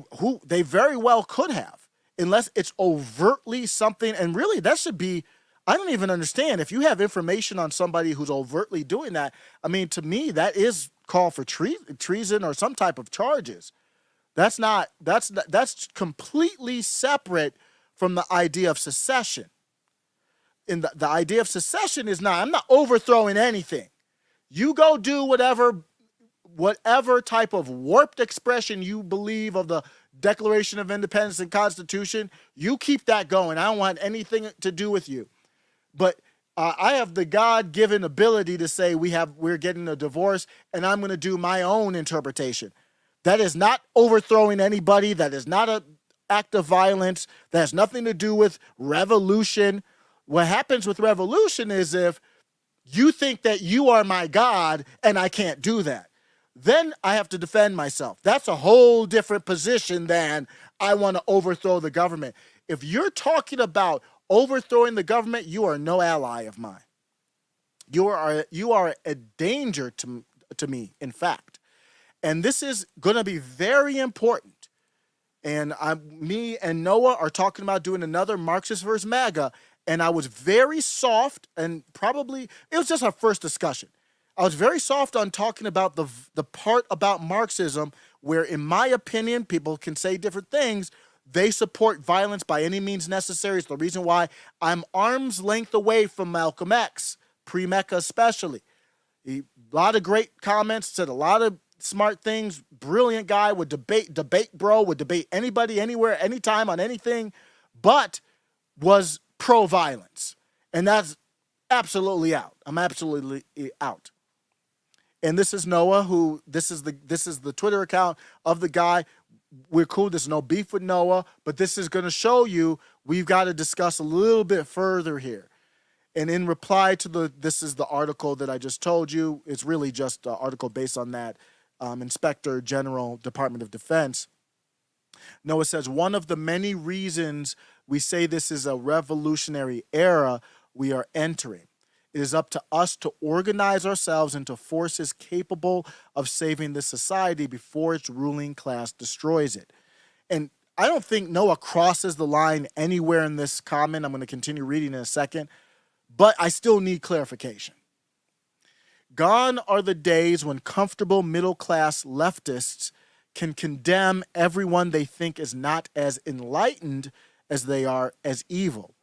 very well could have. Unless it's overtly something, and really that should be, I don't even understand. If you have information on somebody who's overtly doing that, I mean, to me, that is call for treason or some type of charges. That's completely separate from the idea of secession. the idea of secession is not, I'm not overthrowing anything. You go do whatever type of warped expression you believe of the Declaration of Independence and Constitution, you keep that going. I don't want anything to do with you. But I have the God-given ability to say we're getting a divorce, and I'm going to do my own interpretation. That is not overthrowing anybody. That is not an act of violence. That has nothing to do with revolution. What happens with revolution is if you think that you are my God and I can't do that, then I have to defend myself. That's a whole different position than I want to overthrow the government. If you're talking about overthrowing the government, you are no ally of mine. You are a danger to me, in fact. And this is going to be very important. And me and Noah are talking about doing another Marxist versus MAGA. And I was very soft, and probably it was just our first discussion. I was very soft on talking about the part about Marxism where, in my opinion, people can say different things. They support violence by any means necessary. It's the reason why I'm arm's length away from Malcolm X, pre-Mecca especially. A lot of great comments, said a lot of smart things, brilliant guy, would debate anybody, anywhere, anytime on anything, but was pro-violence. And that's absolutely out. I'm absolutely out. And this is Noah, this is the Twitter account of the guy. We're cool. There's no beef with Noah, but this is going to show you we've got to discuss a little bit further here. And in reply to this is the article that I just told you. It's really just an article based on that Inspector General, Department of Defense. Noah says, one of the many reasons we say this is a revolutionary era we are entering. It is up to us to organize ourselves into forces capable of saving this society before its ruling class destroys it. And I don't think Noah crosses the line anywhere in this comment. I'm going to continue reading in a second, but I still need clarification. Gone are the days when comfortable middle-class leftists can condemn everyone they think is not as enlightened as they are as evil.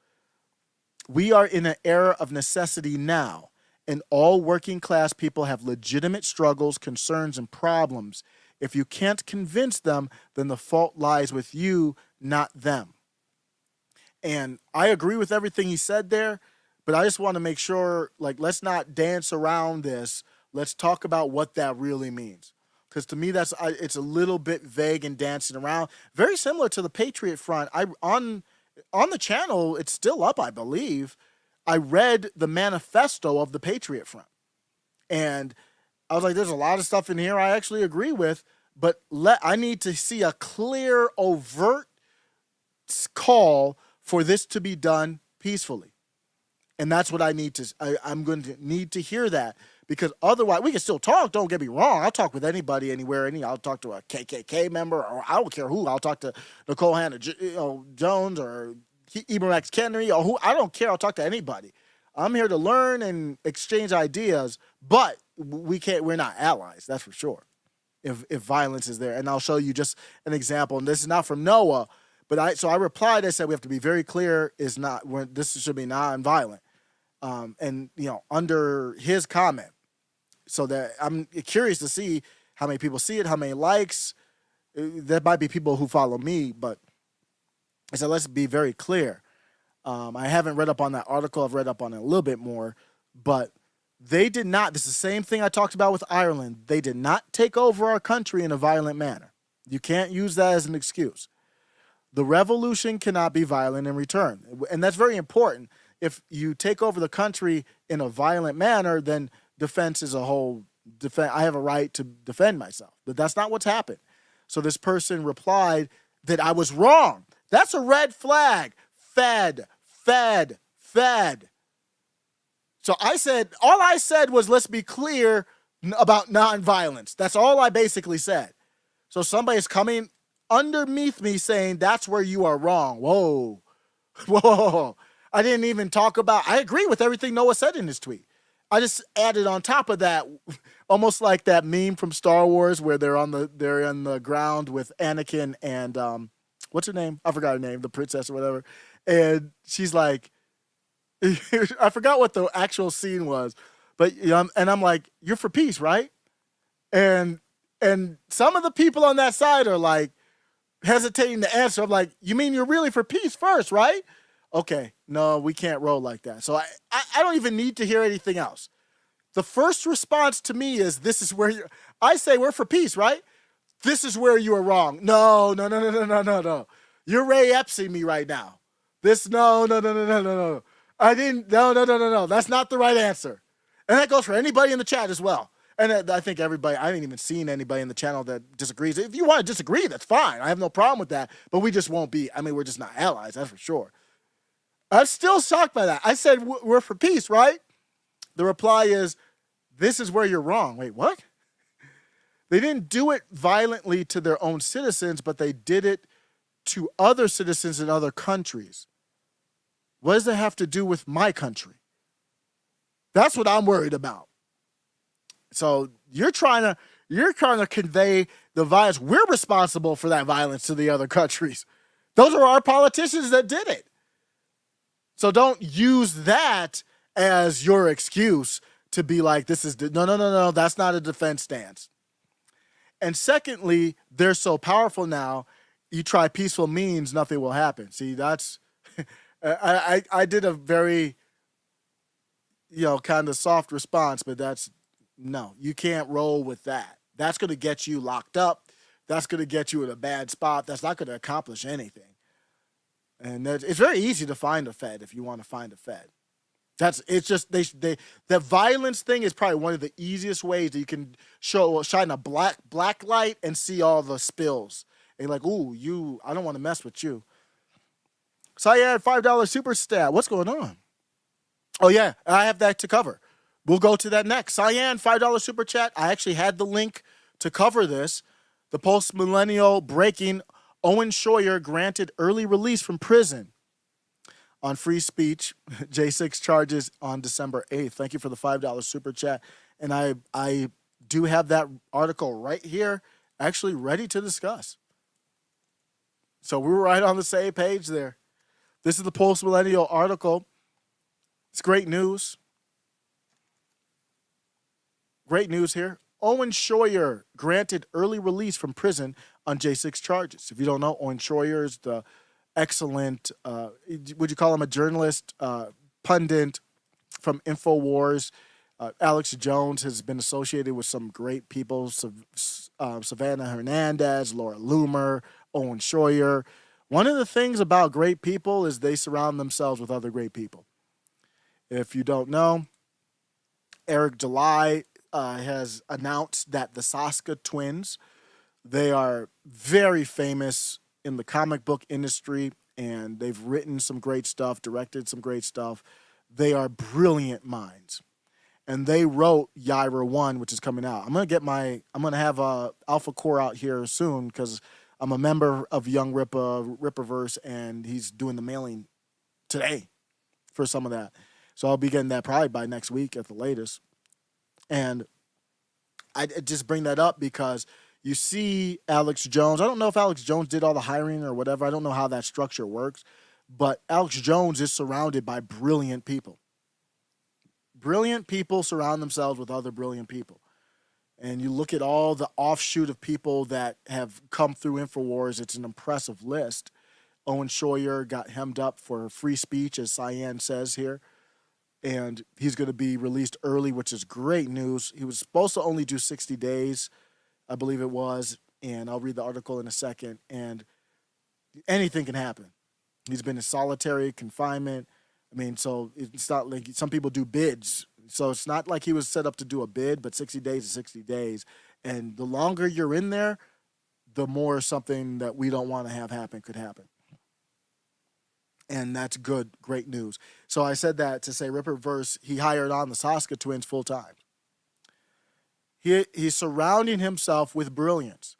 We are in an era of necessity now, and all working class people have legitimate struggles, concerns, and problems. If you can't convince them, then the fault lies with you, not them. And I agree with everything he said there, but I just want to make sure, let's not dance around this. Let's talk about what that really means. Because to me, it's a little bit vague and dancing around. Very similar to the Patriot Front. On the channel, it's still up, I believe. I read the manifesto of the Patriot Front. And I was like, there's a lot of stuff in here I actually agree with, but I need to see a clear, overt call for this to be done peacefully. And that's what I need to, I'm going to need to hear that, because otherwise, we can still talk, don't get me wrong. I'll talk with anybody, anywhere, I'll talk to a KKK member, or I don't care who. I'll talk to Nicole Hannah Jones or Ibram X. Keneally, or who. I don't care. I'll talk to anybody. I'm here to learn and exchange ideas, but we're not allies, that's for sure, if violence is there. And I'll show you just an example. And this is not from Noah, but I replied, I said we have to be very clear, this should be non-violent. And under his comment, so that I'm curious to see how many people see it, how many likes. There might be people who follow me, but I said, let's be very clear. I haven't read up on that article. I've read up on it a little bit more, but they did not. This is the same thing I talked about with Ireland. They did not take over our country in a violent manner. You can't use that as an excuse. The revolution cannot be violent in return. And that's very important. If you take over the country in a violent manner, then defense is a whole defense. I have a right to defend myself, but that's not what's happened. So this person replied that I was wrong. That's a red flag. Fed. So all I said was, let's be clear about nonviolence. That's all I basically said. So somebody's coming underneath me saying that's where you are wrong. Whoa. I didn't even talk about, I agree with everything Noah said in his tweet. I just added on top of that, almost like that meme from Star Wars where they're on the ground with Anakin and what's her name? I forgot her name, the princess or whatever. And she's like, I forgot what the actual scene was, but and I'm like, you're for peace, right? And some of the people on that side are like hesitating to answer. I'm like, you mean you're really for peace first, right? Okay, no, we can't roll like that. So I don't even need to hear anything else. The first response to me is, this is where I say we're for peace, right? This is where you are wrong. No. You're Ray Epstein me right now. No. I didn't, no. That's not the right answer. And that goes for anybody in the chat as well. And I think everybody, I haven't even seen anybody in the channel that disagrees. If you want to disagree, that's fine. I have no problem with that. But we just won't be, we're just not allies, that's for sure. I'm still shocked by that. I said, we're for peace, right? The reply is, this is where you're wrong. Wait, what? They didn't do it violently to their own citizens, but they did it to other citizens in other countries. What does that have to do with my country? That's what I'm worried about. So you're trying to convey the violence. We're responsible for that violence to the other countries. Those are our politicians that did it. So don't use that as your excuse to be like, this is no, that's not a defense stance. And secondly, they're so powerful now, you try peaceful means, nothing will happen. See, that's I did a very kind of soft response, but that's no, you can't roll with that. That's going to get you locked up. That's going to get you in a bad spot. That's not going to accomplish anything. And it's very easy to find a Fed if you want to find a Fed. The violence thing is probably one of the easiest ways that you can shine a black light and see all the spills. And you're like, ooh, I don't want to mess with you. Cyan, $5 super stat. What's going on? Oh yeah, I have that to cover. We'll go to that next. Cyan, $5 super chat. I actually had the link to cover this. The post-millennial breaking, Owen Schroyer granted early release from prison on free speech, J6 charges on December 8th. Thank you for the $5 super chat. And I do have that article right here, actually ready to discuss. So we were right on the same page there. This is the post-millennial article. It's great news. Great news here. Owen Schroyer granted early release from prison on J6 charges. If you don't know, Owen Schroyer is the excellent, would you call him a journalist, pundit from InfoWars. Alex Jones has been associated with some great people, Savannah Hernandez, Laura Loomer, Owen Schroyer. One of the things about great people is they surround themselves with other great people. If you don't know, Eric Delay has announced that the Saska twins, they are very famous in the comic book industry, and they've written some great stuff, directed some great stuff. They are brilliant minds. And they wrote Yaira 1, which is coming out. I'm going to have Alpha Core out here soon because I'm a member of Young Ripperverse, and he's doing the mailing today for some of that. So I'll be getting that probably by next week at the latest. And I just bring that up because you see Alex Jones. I don't know if Alex Jones did all the hiring or whatever. I don't know how that structure works. But Alex Jones is surrounded by brilliant people. Brilliant people surround themselves with other brilliant people. And you look at all the offshoot of people that have come through InfoWars, it's an impressive list. Owen Schroyer got hemmed up for free speech, as Cyan says here. And he's going to be released early, which is great news. He was supposed to only do 60 days, I believe it was. And I'll read the article in a second. And anything can happen. He's been in solitary confinement. I mean, so it's not like some people do bids. So it's not like he was set up to do a bid, but 60 days is 60 days. And the longer you're in there, the more something that we don't want to have happen could happen. And that's good, great news. So I said that to say Ripperverse, he hired on the Saska twins full time. He's surrounding himself with brilliance.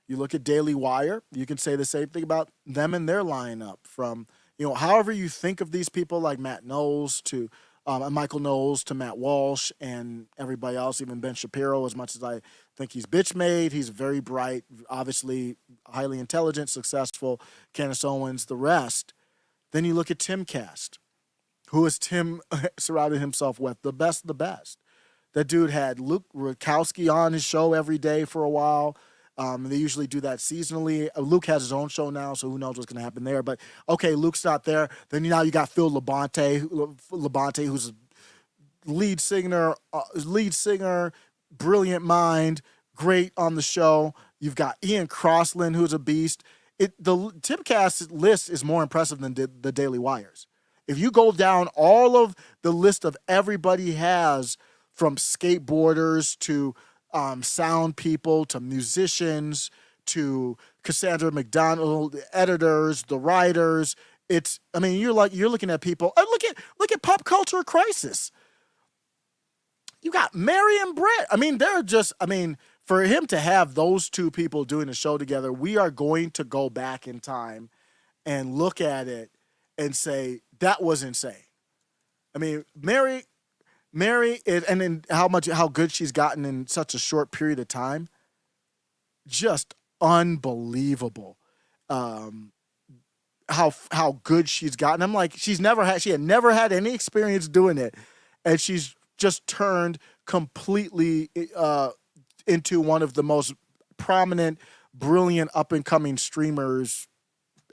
You look at Daily Wire, you can say the same thing about them and their lineup from, however you think of these people like Matt Knowles to Michael Knowles to Matt Walsh and everybody else, even Ben Shapiro, as much as I think he's bitch made, he's very bright, obviously highly intelligent, successful, Candace Owens, the rest. Then you look at Timcast, Who has Tim surrounded himself with? The best of the best. That dude had Luke Rudkowski on his show every day for a while. They usually do that seasonally. Luke has his own show now, so who knows what's going to happen there. But, okay, Luke's not there. Then now you got Phil Labonte, who's a lead singer, brilliant mind, great on the show. You've got Ian Crossland, who's a beast. The Timcast list is more impressive than the Daily Wire's. If you go down all of the list of everybody he has, from skateboarders to sound people to musicians to Cassandra McDonald, the editors, the writers, you're looking at people. Look at Pop Culture Crisis. You got Mary and Brett. For him to have those two people doing a show together, we are going to go back in time and look at it and say, that was insane. Mary, and then how good she's gotten in such a short period of time, just unbelievable. How good she's gotten. I'm like, she had never had any experience doing it, and she's just turned completely into one of the most prominent, brilliant, up and coming streamers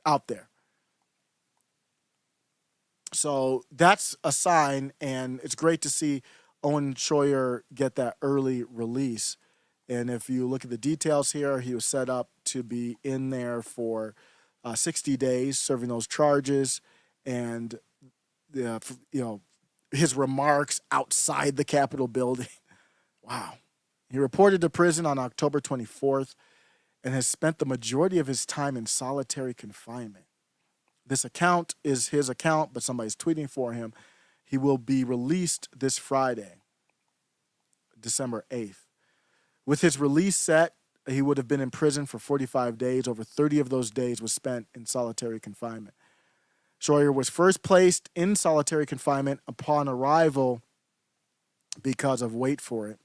out there. So that's a sign, and it's great to see Owen Schroyer get that early release. And if you look at the details here, he was set up to be in there for 60 days, serving those charges, and his remarks outside the Capitol building. Wow. He reported to prison on October 24th and has spent the majority of his time in solitary confinement. This account is his account, but somebody's tweeting for him. He will be released this Friday, December 8th. With his release set, he would have been in prison for 45 days. Over 30 of those days was spent in solitary confinement. Schroyer was first placed in solitary confinement upon arrival because of, wait for it,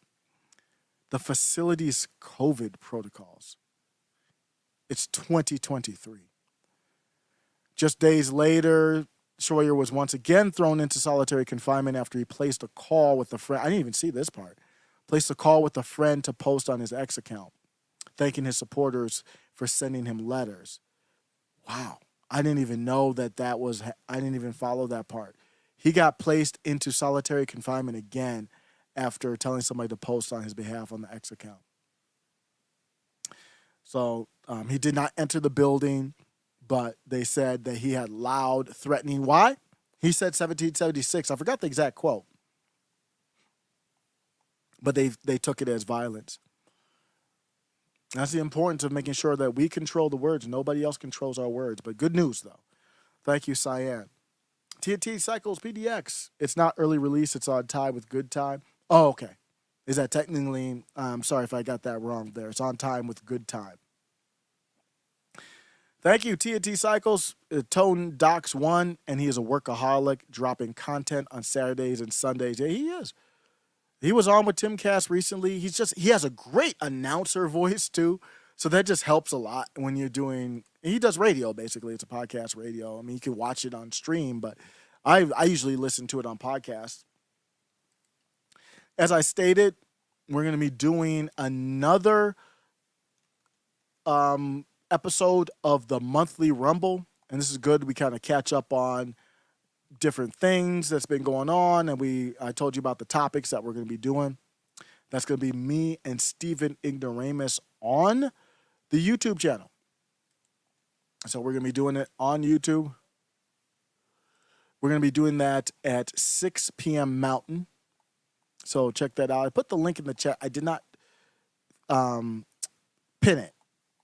the facility's COVID protocols. It's 2023. Just days later, Schroyer was once again thrown into solitary confinement after he placed a call with a friend. I didn't even see this part. Placed a call with a friend to post on his X account, thanking his supporters for sending him letters. Wow. I didn't even know I didn't even follow that part. He got placed into solitary confinement again after telling somebody to post on his behalf on the X account. So he did not enter the building, but they said that he had loud, threatening. Why? He said 1776. I forgot the exact quote. But they took it as violence. That's the importance of making sure that we control the words. Nobody else controls our words. But good news, though. Thank you, Cyan. TNT Cycles PDX. It's not early release. It's on time with good time. Oh, okay. Is that technically, I'm sorry if I got that wrong there. It's on time with good time. Thank you, TNT Cycles. Tone Docs 1, and he is a workaholic, dropping content on Saturdays and Sundays. Yeah, he is. He was on with Timcast recently. He has a great announcer voice, too. So that just helps a lot when you're doing, he does radio, basically. It's a podcast radio. You can watch it on stream, but I usually listen to it on podcast. As I stated, we're going to be doing another episode of the monthly Rumble, and this is good. We kind of catch up on different things that's been going on, and I told you about the topics that we're going to be doing. That's going to be me and Stephen Ignoramus on the YouTube channel. So we're going to be doing it on YouTube. We're going to be doing that at 6 p.m. Mountain. So check that out. I put the link in the chat. I did not pin it.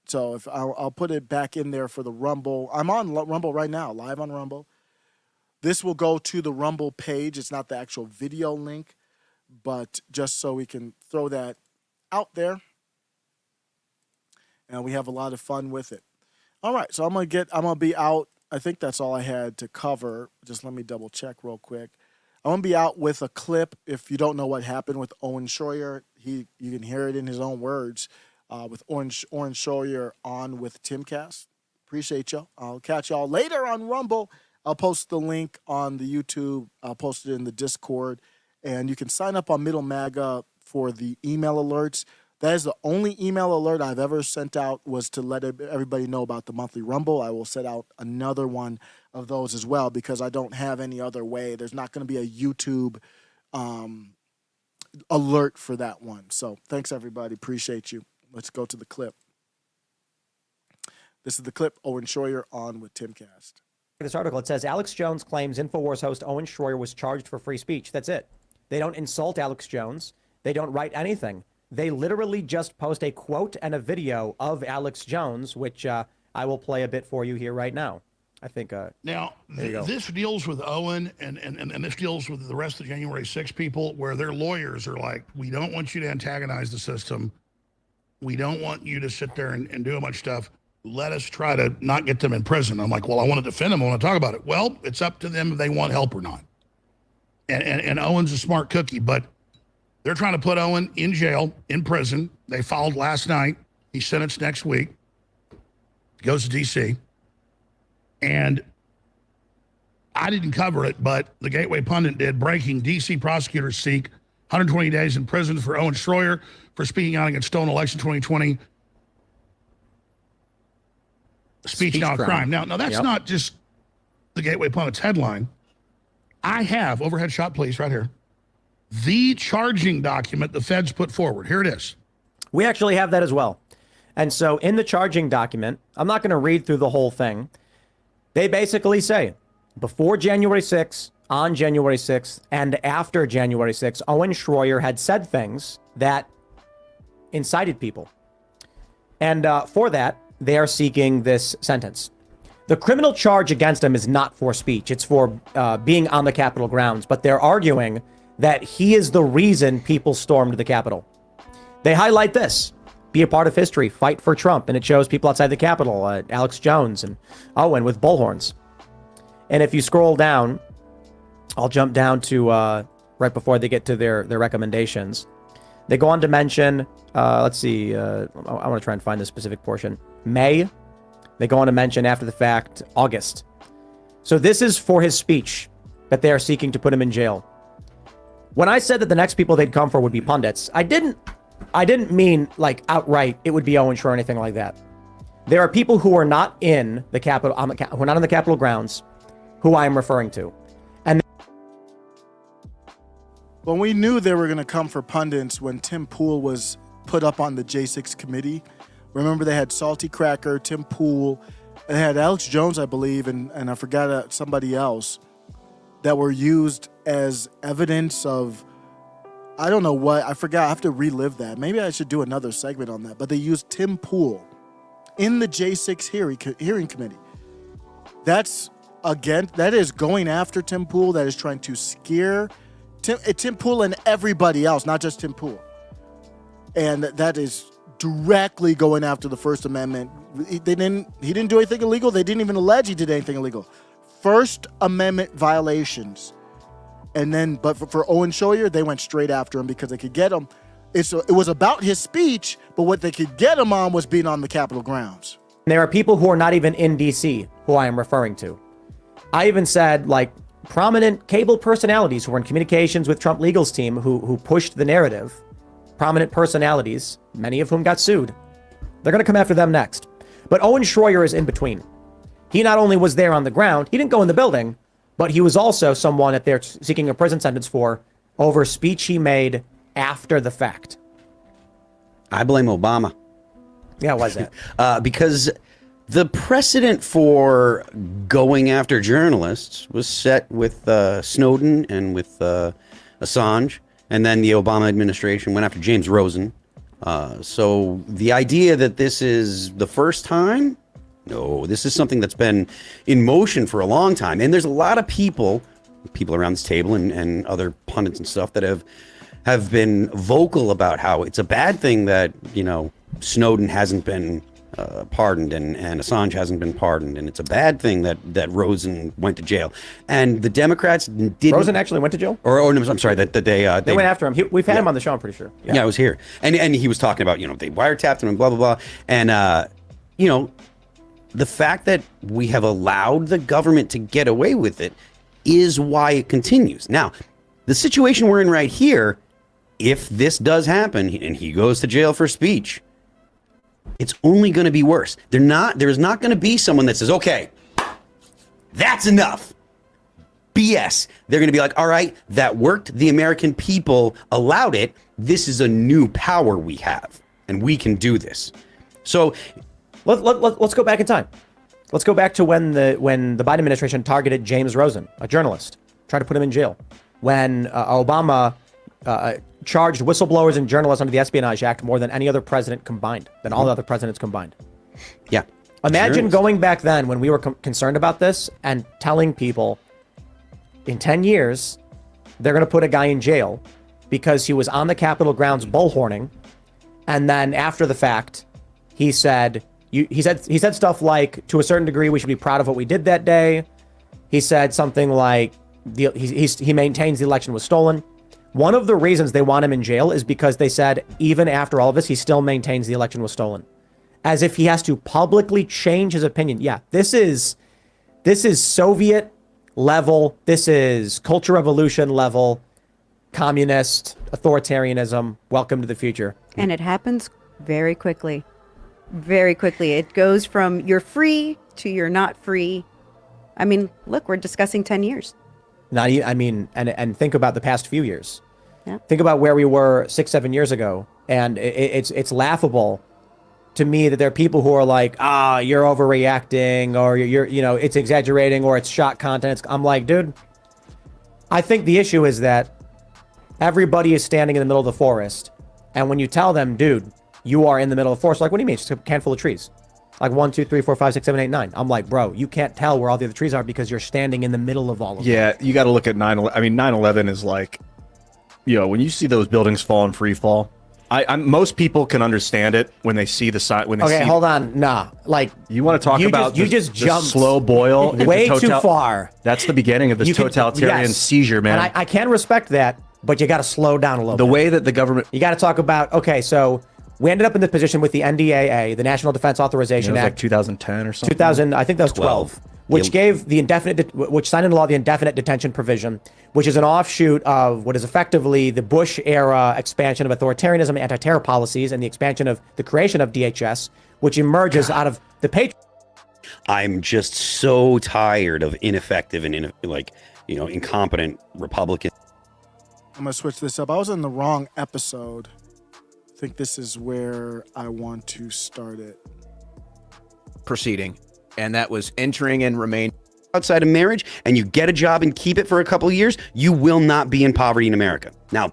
So if I'll put it back in there for the Rumble. I'm on Rumble right now, live on Rumble. This will go to the Rumble page. It's not the actual video link, but just so we can throw that out there. And we have a lot of fun with it. All right, so I'm gonna be out. I think that's all I had to cover. Just let me double check real quick. I'm gonna be out with a clip. If you don't know what happened with Owen Schroyer, you can hear it in his own words. With Owen Schroyer on with Timcast. Appreciate y'all. I'll catch y'all later on Rumble. I'll post the link on the YouTube. I'll post it in the Discord. And you can sign up on Middle MAGA for the email alerts. That is the only email alert I've ever sent out, was to let everybody know about the monthly Rumble. I will set out another one of those as well, because I don't have any other way. There's not going to be a YouTube alert for that one. So thanks, everybody. Appreciate you. Let's go to the clip. This is the clip. Owen Schroyer on with Timcast. This article, it says Alex Jones claims InfoWars host Owen Schroyer was charged for free speech. That's it. They don't insult Alex Jones. They don't write anything. They literally just post a quote and a video of Alex Jones, which I will play a bit for you here right now. I think. Now, this deals with Owen and this deals with the rest of the January 6 people, where their lawyers are like, we don't want you to antagonize the system. We don't want you to sit there and do a bunch of stuff. Let us try to not get them in prison. I'm like, well, I want to defend them. I want to talk about it. Well, it's up to them if they want help or not. And Owen's a smart cookie, but they're trying to put Owen in jail, in prison. They filed last night. He's sentenced next week. He goes to D.C. And I didn't cover it, but the Gateway Pundit did. Breaking: D.C. prosecutors seek 120 days in prison for Owen Schroyer for speaking out against stolen election 2020. Speech now a crime. Now that's not just the Gateway Pundit's headline. I have, overhead shot please, right here, the charging document the feds put forward. Here it is. We actually have that as well. And so in the charging document, I'm not going to read through the whole thing. They basically say, before January 6th, on January 6th, and after January 6th, Owen Schroyer had said things that incited people. And for that, they are seeking this sentence. The criminal charge against him is not for speech. It's for being on the Capitol grounds. But they're arguing that he is the reason people stormed the Capitol. They highlight this: be a part of history, fight for Trump. And it shows people outside the Capitol, Alex Jones and Owen with bullhorns. And if you scroll down, I'll jump down to right before they get to their recommendations. They go on to mention, let's see, I want to try and find the specific portion. May. They go on to mention after the fact, August. So this is for his speech that they are seeking to put him in jail. When I said that the next people they'd come for would be pundits, I didn't mean like outright it would be Owen Schroyer or anything like that. There are people who are not in the Capitol, who are not on the Capitol grounds, who I am referring to. And well, we knew they were going to come for pundits when Tim Pool was put up on the J6 committee. Remember, they had Salty Cracker, Tim Pool, they had Alex Jones, I believe, and I forgot somebody else that were used as evidence of, I don't know what, I forgot, I have to relive that. Maybe I should do another segment on that. But they used Tim Pool in the J6 hearing committee. That is going after Tim Pool. That is trying to scare Tim Pool and everybody else, not just Tim Pool. And that is directly going after the First Amendment. He didn't do anything illegal. They didn't even allege he did anything illegal. First Amendment violations. And then, but for Owen Schroyer, they went straight after him because they could get him. It was about his speech, but what they could get him on was being on the Capitol grounds. there are people who are not even in DC who I am referring to. I even said, like, prominent cable personalities who were in communications with Trump legal's team who pushed the narrative. Prominent personalities, many of whom got sued. They're going to come after them next. But Owen Schroyer is in between. He not only was there on the ground, he didn't go in the building, but he was also someone that they're seeking a prison sentence for over speech he made after the fact. I blame Obama. Yeah, why is that? Because the precedent for going after journalists was set with Snowden and with Assange, and then the Obama administration went after James Rosen. So the idea that this is the first time, no, this is something that's been in motion for a long time. And there's a lot of people around this table and other pundits and stuff that have been vocal about how it's a bad thing that, you know, Snowden hasn't been pardoned and Assange hasn't been pardoned, and it's a bad thing that Rosen went to jail. And the Democrats didn't. Rosen actually went to jail? Or no, I'm sorry, that they went after him. We've had him on the show, I'm pretty sure. Yeah, I was here, and he was talking about, you know, they wiretapped him and blah blah blah, and you know, the fact that we have allowed the government to get away with it is why it continues. Now, the situation we're in right here, if this does happen and he goes to jail for speech, it's only going to be worse. There's not going to be someone that says, okay, that's enough. BS. They're going to be like, all right, that worked. The American people allowed it. This is a new power we have, and we can do this. So let's go back in time. Let's go back to when the Biden administration targeted James Rosen, a journalist, tried to put him in jail. When Obama charged whistleblowers and journalists under the Espionage Act more than any other president combined, than all the other presidents combined. Yeah. Imagine going back then when we were concerned about this and telling people in 10 years, they're going to put a guy in jail because he was on the Capitol grounds bullhorning. And then after the fact, he said stuff like, to a certain degree, we should be proud of what we did that day. He said something like, he maintains the election was stolen. One of the reasons they want him in jail is because they said, even after all of this, he still maintains the election was stolen. As if he has to publicly change his opinion. Yeah, this is Soviet level. This is Culture Revolution level, communist, authoritarianism. Welcome to the future. And it happens very quickly. Very quickly. It goes from you're free to you're not free. I mean, look, we're discussing 10 years. And think about the past few years. Yeah. Think about where we were 6-7 years ago. And it's laughable to me that there are people who are like, you're overreacting, or you're it's exaggerating, or it's shock content. I'm like, dude, I think the issue is that everybody is standing in the middle of the forest. And when you tell them, dude, you are in the middle of the forest, like, what do you mean? It's just a handful of trees. Like 1, 2, 3, 4, 5, 6, 7, 8, 9. I'm like, bro, you can't tell where all the other trees are because you're standing in the middle of all of them. Yeah, you got to look at 9/11. I mean, 9/11 is like, when you see those buildings fall in free fall, most people can understand it when they see the side. Okay, hold on. Nah, like, you want to talk about you just the jumped slow boil way too far. That's the beginning of this totalitarian seizure, man. And I can respect that, but you got to slow down a little bit. The way that the government, you got to talk about. Okay, so we ended up in this position with the NDAA, the National Defense Authorization Act, Act, like 2010 or something. 2000, I think that was 12, which gave which signed into law the indefinite detention provision, which is an offshoot of what is effectively the Bush era expansion of authoritarianism, anti-terror policies, and the expansion of the creation of DHS, which emerges out of the Patriot. I'm just so tired of ineffective and incompetent Republicans. I'm gonna switch this up. I was in the wrong episode. I think this is where I want to start it. Proceeding, and that was entering and remain outside of marriage, and you get a job and keep it for a couple of years, you will not be in poverty in America. Now,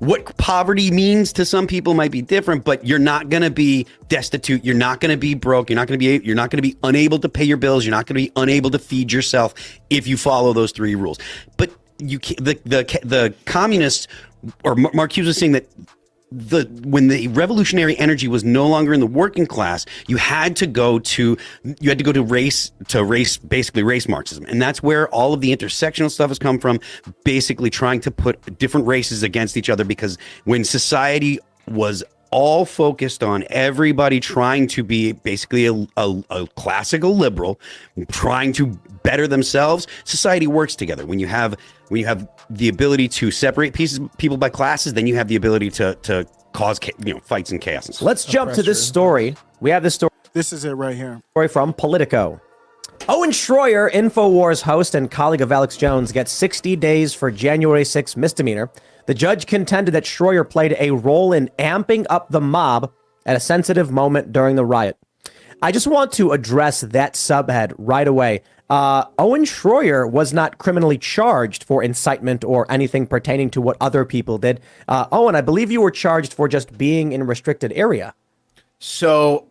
what poverty means to some people might be different, but you're not going to be destitute. You're not going to be broke. You're not going to be unable to pay your bills. You're not going to be unable to feed yourself if you follow those 3 rules. But the communists, or Marcuse was saying that when the revolutionary energy was no longer in the working class, you had to go to race Marxism. And that's where all of the intersectional stuff has come from, basically trying to put different races against each other, because when society was all focused on everybody trying to be basically a classical liberal, trying to better themselves, society works together. When you have the ability to separate people by classes, then you have the ability to cause fights and chaos. And stuff. Let's jump to this story. We have this story. This is it right here. Story from Politico. Owen Schroyer, InfoWars host and colleague of Alex Jones, gets 60 days for January 6th misdemeanor. The judge contended that Schroyer played a role in amping up the mob at a sensitive moment during the riot. I just want to address that subhead right away. Owen Schroyer was not criminally charged for incitement or anything pertaining to what other people did. Owen, I believe you were charged for just being in a restricted area. So,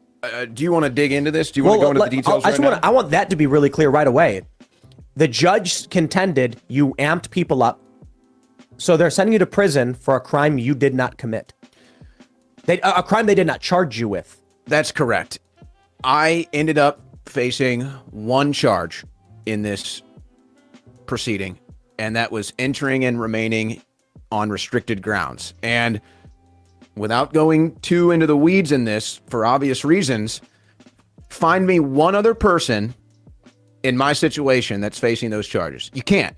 do you want to dig into this? Do you want to go into the details I want that to be really clear right away. The judge contended you amped people up, so they're sending you to prison for a crime you did not commit. A crime they did not charge you with. That's correct. I ended up facing one charge in this proceeding, and that was entering and remaining on restricted grounds. And without going too into the weeds in this, for obvious reasons, find me one other person in my situation that's facing those charges. You can't.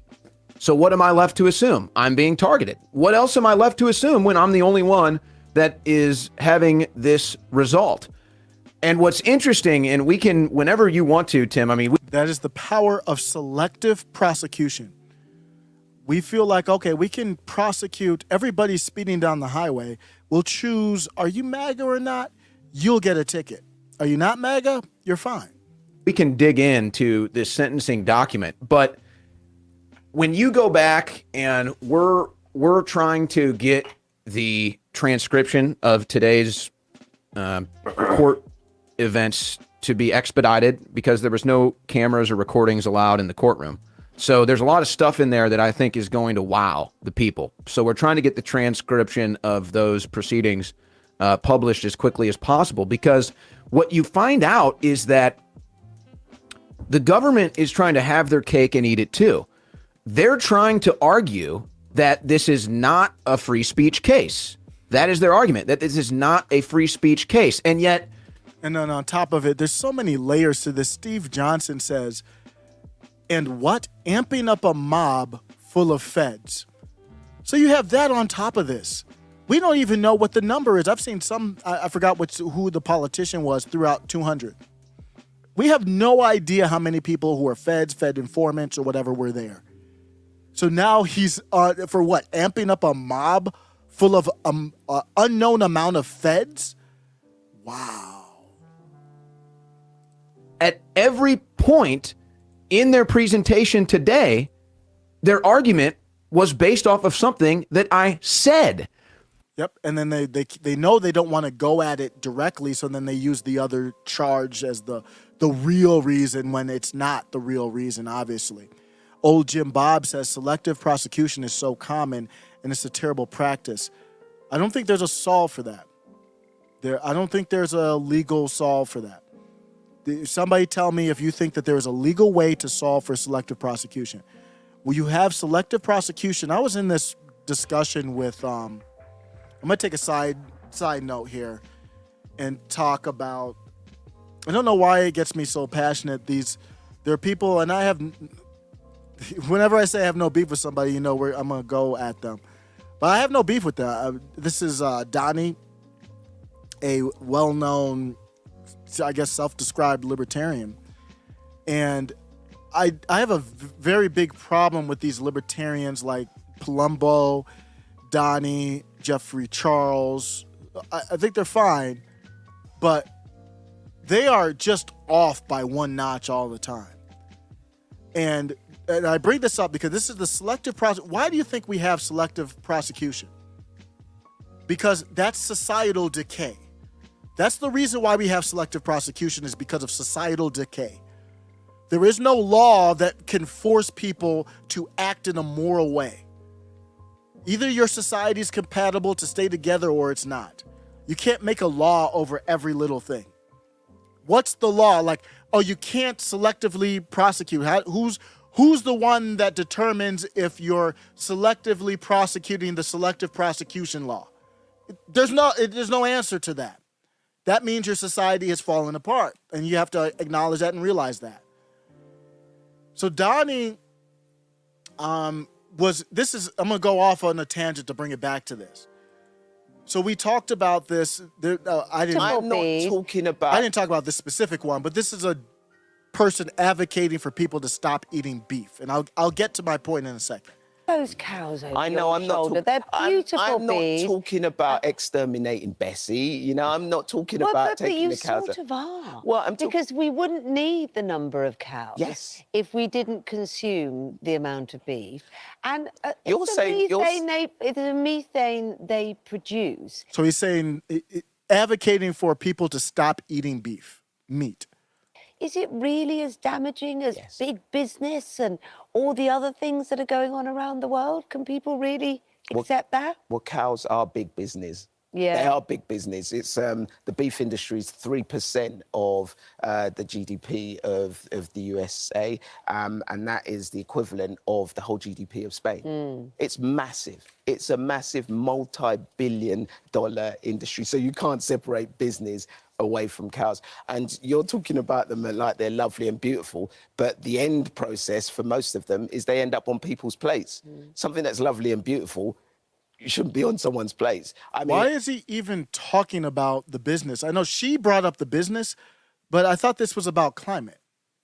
So what am I left to assume? I'm being targeted. What else am I left to assume when I'm the only one that is having this result? And what's interesting, and we can, whenever you want to, Tim, I mean, that is the power of selective prosecution. We feel like, okay, we can prosecute everybody speeding down the highway. We'll choose, are you MAGA or not? You'll get a ticket. Are you not MAGA? You're fine. we can dig into this sentencing document, but when you go back and we're trying to get the transcription of today's court events to be expedited because there was no cameras or recordings allowed in the courtroom. So there's a lot of stuff in there that I think is going to wow the people. So we're trying to get the transcription of those proceedings published as quickly as possible, because what you find out is that the government is trying to have their cake and eat it too. They're trying to argue that this is not a free speech case. That is their argument, that this is not a free speech case. And yet... And then on top of it, there's so many layers to this. Steve Johnson says, and what? Amping up a mob full of feds. So you have that on top of this. We don't even know what the number is. I've seen some, I forgot who the politician was, throughout 200. We have no idea how many people who are feds, fed informants, or whatever were there. So now he's, for what, amping up a mob full of unknown amount of feds? Wow. At every point in their presentation today, their argument was based off of something that I said. Yep, and then they know they don't want to go at it directly, so then they use the other charge as the real reason when it's not the real reason, obviously. Old Jim Bob says selective prosecution is so common and it's a terrible practice. I don't think there's a solve for that. I don't think there's a legal solve for that. Somebody tell me if you think that there is a legal way to solve for selective prosecution. Will you have selective prosecution? I was in this discussion with, I'm going to take a side note here and talk about, I don't know why it gets me so passionate. There are people, and I have, whenever I say I have no beef with somebody, you know, I'm going to go at them. But I have no beef with that. This is Donnie, a well-known, I guess, self-described libertarian. And I have a very big problem with these libertarians like Palumbo, Donnie, Jeffrey Charles. I think they're fine, but they are just off by one notch all the time. And I bring this up because this is the selective prosecution. Why do you think we have selective prosecution? Because that's societal decay. That's the reason why we have selective prosecution, is because of societal decay. There is no law that can force people to act in a moral way. Either your society is compatible to stay together or it's not. You can't make a law over every little thing. What's the law? Like, oh, you can't selectively prosecute. Who's the one that determines if you're selectively prosecuting the selective prosecution law? There's no answer to that. That means your society has fallen apart, and you have to acknowledge that and realize that. So Donnie I'm going to go off on a tangent to bring it back to this. So we talked about this. I didn't talk about this specific one, but this is a person advocating for people to stop eating beef. And I'll get to my point in a second. Those cows over your shoulder, they're beautiful. I'm not talking about exterminating Bessie. You know, I'm not talking about taking the cows. But you sort of are. Well, because we wouldn't need the number of cows if we didn't consume the amount of beef. And it's the methane they produce. So he's saying advocating for people to stop eating meat. Is it really as damaging as big business and all the other things that are going on around the world? Can people really accept that? Well, cows are big business. Yeah. They are big business. It's the beef industry is 3% of the GDP of the USA, and that is the equivalent of the whole GDP of Spain. It's massive. It's a massive multi-billion-dollar industry. So you can't separate business away from cows. And you're talking about them like they're lovely and beautiful, but the end process for most of them is they end up on people's plates. Something that's lovely and beautiful, you shouldn't be on someone's plates. I mean, why is he even talking about the business? I know she brought up the business, but I thought this was about climate.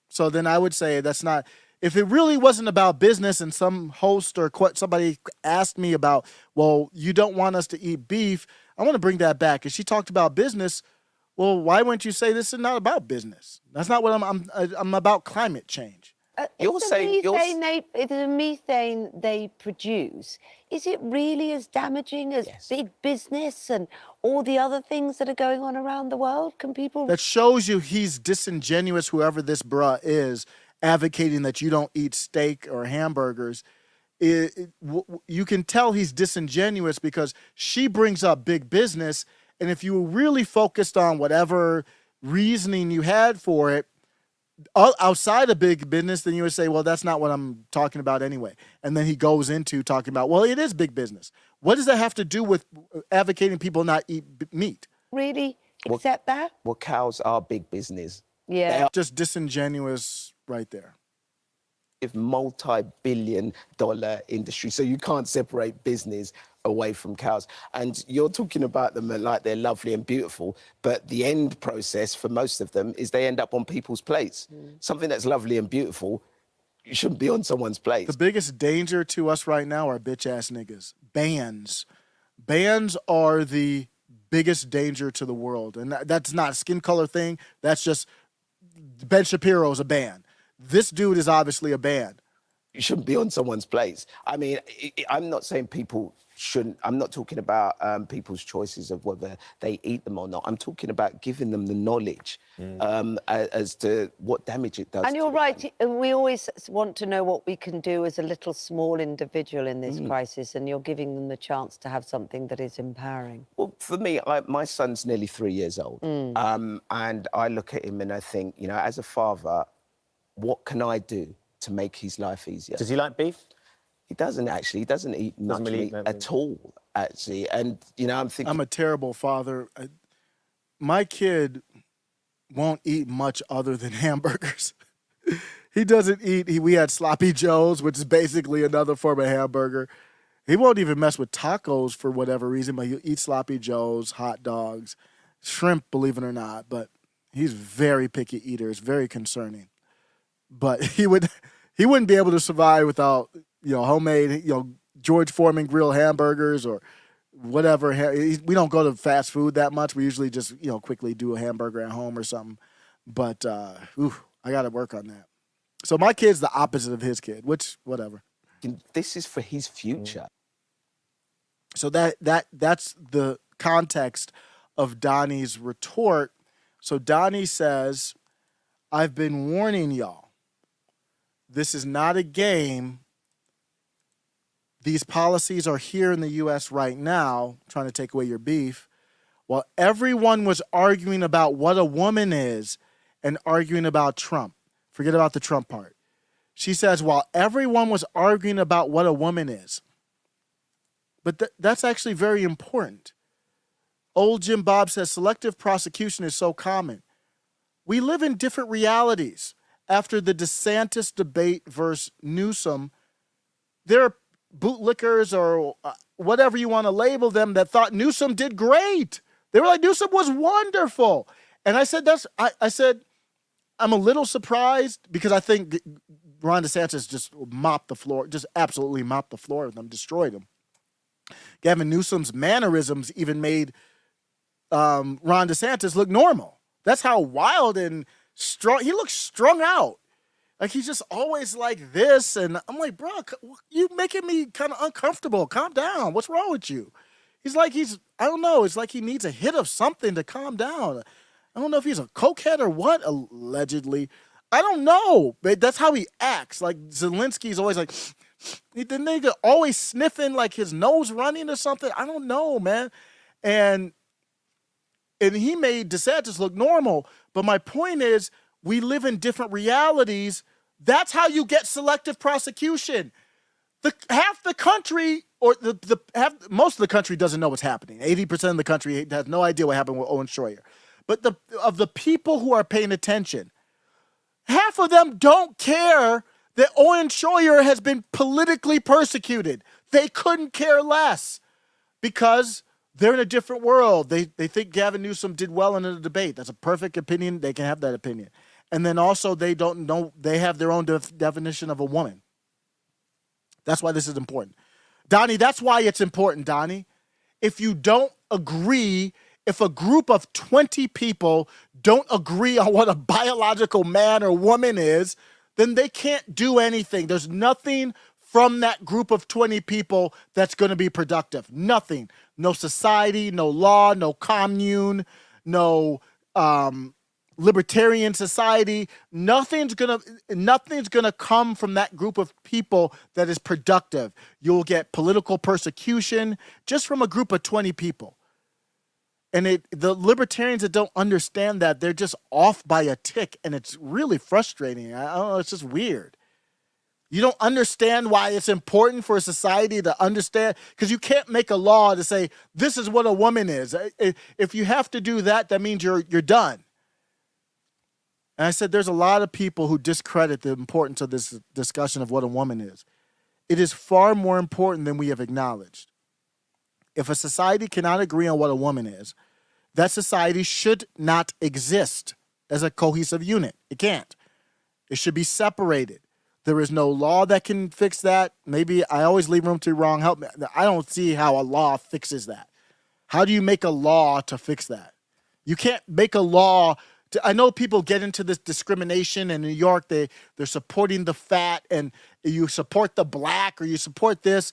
So then I would say that's not. If it really wasn't about business and some host or somebody asked me about, well, you don't want us to eat beef, I want to bring that back. If she talked about business, well, why wouldn't you say this is not about business? That's not what I'm about climate change. The methane they produce, is it really as damaging as big business and all the other things that are going on around the world? Can people... That shows you he's disingenuous, whoever this bruh is, advocating that you don't eat steak or hamburgers. You can tell he's disingenuous because she brings up big business, and if you were really focused on whatever reasoning you had for it, outside of big business, then you would say, well, that's not what I'm talking about anyway. And then he goes into talking about, well, it is big business. What does that have to do with advocating people not eat meat? Really accept that? Well, cows are big business. Yeah. Just disingenuous right there. Multi-billion-dollar industry. So you can't separate business away from cows. And you're talking about them like they're lovely and beautiful, but the end process for most of them is they end up on people's plates. Something that's lovely and beautiful, you shouldn't be on someone's plate. The biggest danger to us right now are bitch-ass niggas. Bans. Bans are the biggest danger to the world. And that's not a skin color thing. That's just Ben Shapiro's a ban. This dude is obviously a ban. You shouldn't be on someone's plates. I mean, I'm not saying people shouldn't. I'm not talking about people's choices of whether they eat them or not. I'm talking about giving them the knowledge as to what damage it does. And you're right. We always want to know what we can do as a little small individual in this crisis, and you're giving them the chance to have something that is empowering. Well, for me, my son's nearly 3 years old, and I look at him and I think, you know, as a father, what can I do to make his life easier? Does he like beef? He doesn't actually. He doesn't eat much meat at all, actually. And, you know, I'm thinking... I'm a terrible father. My kid won't eat much other than hamburgers. He doesn't eat... We had Sloppy Joes, which is basically another form of hamburger. He won't even mess with tacos for whatever reason, but he'll eat Sloppy Joes, hot dogs, shrimp, believe it or not. But he's very picky eater. It's very concerning. But he wouldn't be able to survive without, you know, homemade, you know, George Foreman grill hamburgers or whatever. We don't go to fast food that much. We usually just, you know, quickly do a hamburger at home or something. But I got to work on that. So my kid's the opposite of his kid, which whatever. This is for his future. So that's the context of Donnie's retort. So Donnie says, I've been warning y'all. This is not a game. These policies are here in the U.S. right now, trying to take away your beef. While everyone was arguing about what a woman is and arguing about Trump. Forget about the Trump part. She says, while everyone was arguing about what a woman is. But that's actually very important. Old Jim Bob says selective prosecution is so common. We live in different realities. After the DeSantis debate versus Newsom, there are bootlickers or whatever you want to label them that thought Newsom did great. They were like, Newsom was wonderful. And I said, I said, I'm a little surprised because I think Ron DeSantis just mopped the floor, just absolutely mopped the floor with them, destroyed him. Gavin Newsom's mannerisms even made Ron DeSantis look normal. That's how wild and strong. He looks strung out. Like he's just always like this. And I'm like, bro, you making me kind of uncomfortable. Calm down. What's wrong with you? I don't know. It's like he needs a hit of something to calm down. I don't know if he's a cokehead or what, allegedly. I don't know. But that's how he acts. Like Zelensky's always like, the nigga always sniffing like his nose running or something. I don't know, man. And he made DeSantis look normal. But my point is, we live in different realities. That's how you get selective prosecution. Half the country, or most of the country doesn't know what's happening. 80% of the country has no idea what happened with Owen Schroyer. But of the people who are paying attention, half of them don't care that Owen Schroyer has been politically persecuted. They couldn't care less because they're in a different world. They think Gavin Newsom did well in the debate. That's a perfect opinion. They can have that opinion. And then also they don't know, they have their own definition of a woman. That's why this is important. Donnie, that's why it's important, Donnie. If you don't agree, if a group of 20 people don't agree on what a biological man or woman is, then they can't do anything. There's nothing from that group of 20 people that's going to be productive. Nothing. No society, no law, no commune, no libertarian society. Nothing's gonna come from that group of people that is productive. You'll get political persecution just from a group of 20 people. And the libertarians that don't understand that, they're just off by a tick, and it's really frustrating. I don't know, it's just weird. You don't understand why it's important for a society to understand, because you can't make a law to say this is what a woman is. If you have to do that, that means you're done. And I said there's a lot of people who discredit the importance of this discussion of what a woman is. It is far more important than we have acknowledged. If a society cannot agree on what a woman is, that society should not exist as a cohesive unit. It can't. It should be separated. There is no law that can fix that. Maybe I always leave room to wrong. Help me. I don't see how a law fixes that. How do you make a law to fix that? You can't make a law. I know people get into this discrimination in New York. They're supporting the fat, and you support the black, or you support this.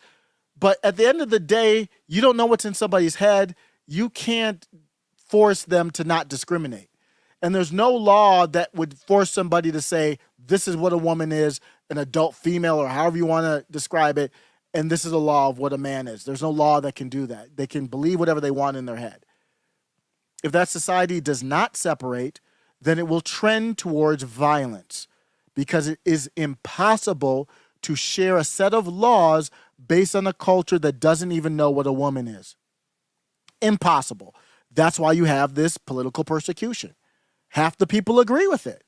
But at the end of the day, you don't know what's in somebody's head. You can't force them to not discriminate. And there's no law that would force somebody to say, this is what a woman is, an adult female, or however you want to describe it, and this is a law of what a man is. There's no law that can do that. They can believe whatever they want in their head. If that society does not separate, then it will trend towards violence, because it is impossible to share a set of laws based on a culture that doesn't even know what a woman is. Impossible. That's why you have this political persecution. Half the people agree with it.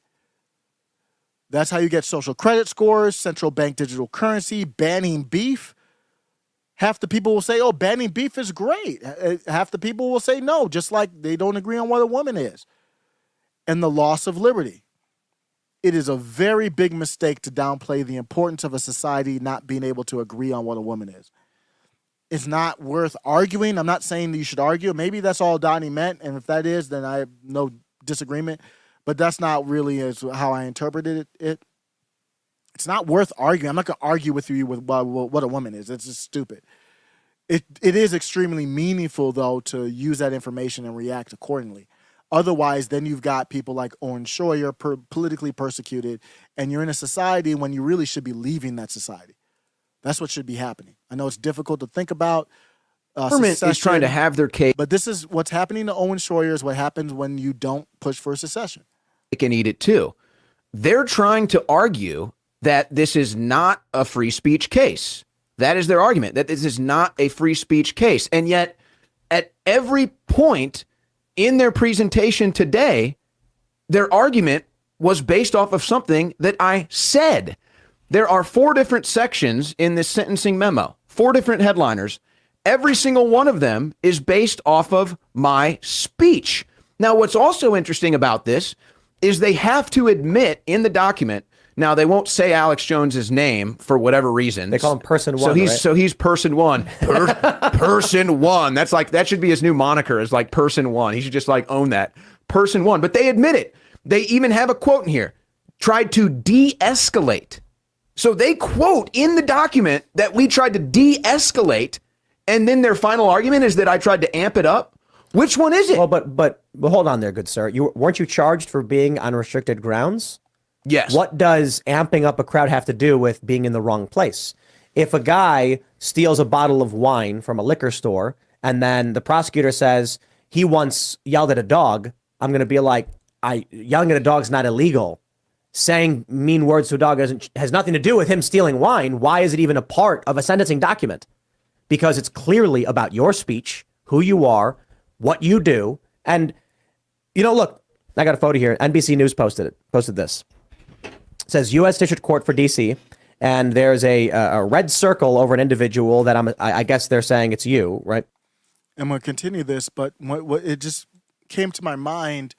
That's how you get social credit scores, central bank digital currency, banning beef. Half the people will say, oh, banning beef is great. Half the people will say no, just like they don't agree on what a woman is. And the loss of liberty. It is a very big mistake to downplay the importance of a society not being able to agree on what a woman is. It's not worth arguing. I'm not saying that you should argue. Maybe that's all Donnie meant, and if that is, then I have no disagreement. But that's not really how I interpreted it. It's not worth arguing. I'm not going to argue with you with what a woman is. It's just stupid. It is extremely meaningful, though, to use that information and react accordingly. Otherwise, then you've got people like Owen Schroyer politically persecuted, and you're in a society when you really should be leaving that society. That's what should be happening. I know it's difficult to think about. Government is trying to have their cake. But this is what's happening to Owen Schroyer is what happens when you don't push for secession. They can eat it too. They're trying to argue that this is not a free speech case. That is their argument, that this is not a free speech case. And yet, at every point in their presentation today, their argument was based off of something that I said. There are 4 different sections in this sentencing memo, 4 different headliners. Every single one of them is based off of my speech. Now, what's also interesting about this is they have to admit in the document. Now, they won't say Alex Jones's name for whatever reason. They call him person one. So he's person one. Person one. That's like, that should be his new moniker, is like person one. He should just like own that. Person one. But they admit it. They even have a quote in here. Tried to de-escalate. So they quote in the document that we tried to de-escalate, and then their final argument is that I tried to amp it up. Which one is it? Well, but hold on there, good sir. Weren't you charged for being on restricted grounds? Yes. What does amping up a crowd have to do with being in the wrong place? If a guy steals a bottle of wine from a liquor store and then the prosecutor says he once yelled at a dog, I'm going to be like, yelling at a dog's not illegal. Saying mean words to a dog has nothing to do with him stealing wine. Why is it even a part of a sentencing document? Because it's clearly about your speech, who you are, what you do. And, look, I got a photo here. NBC News posted this. It says U.S. District Court for D.C., and there's a red circle over an individual that I guess they're saying it's you, right? I'm going to continue this, but what it just came to my mind,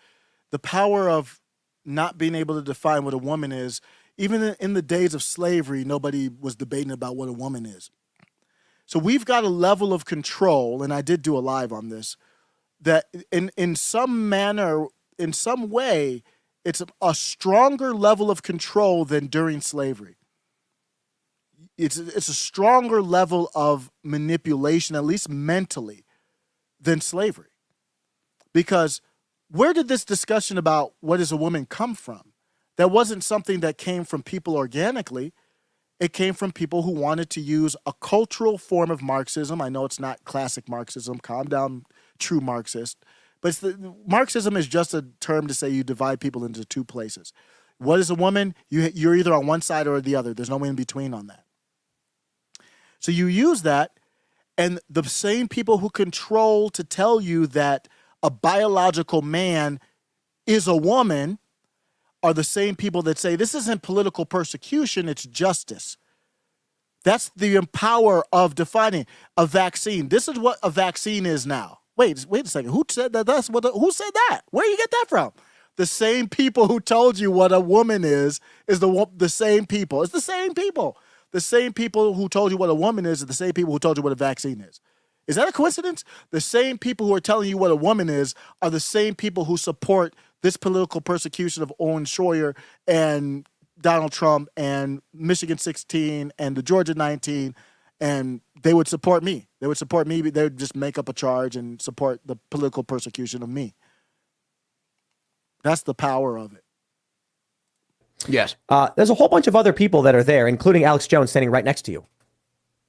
the power of not being able to define what a woman is. Even in the days of slavery, nobody was debating about what a woman is. So we've got a level of control, and I did do a live on this, that in some manner, in some way, it's a stronger level of control than during slavery. It's a stronger level of manipulation, at least mentally, than slavery. Because where did this discussion about what is a woman come from? That wasn't something that came from people organically. It came from people who wanted to use a cultural form of Marxism. I know it's not classic Marxism. Calm down, true Marxist. But Marxism is just a term to say you divide people into two places. What is a woman? You're either on one side or the other. There's no in between on that. So you use that, and the same people who control to tell you that a biological man is a woman are the same people that say this isn't political persecution, it's justice. That's the power of defining a vaccine. This is what a vaccine is now. Wait a second. Who said that? Who said that? Where you get that from? The same people who told you what a woman is the same people. It's the same people. The same people who told you what a woman is the same people who told you what a vaccine is. Is that a coincidence? The same people who are telling you what a woman is are the same people who support this political persecution of Owen Schroyer and Donald Trump and Michigan 16 and the Georgia 19, and they would support me. They would support me. They would just make up a charge and support the political persecution of me. That's the power of it. Yes. There's a whole bunch of other people that are there, including Alex Jones standing right next to you.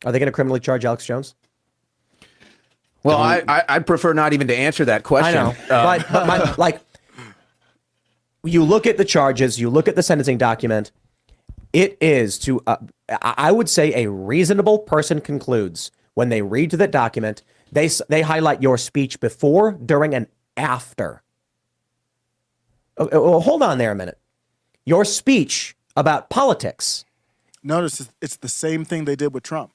Are they going to criminally charge Alex Jones? Well, I'd prefer not even to answer that question. I know, but you look at the charges, you look at the sentencing document. It is I would say a reasonable person concludes when they read to that document, they highlight your speech before, during, and after. Well, hold on there a minute. Your speech about politics. Notice it's the same thing they did with Trump.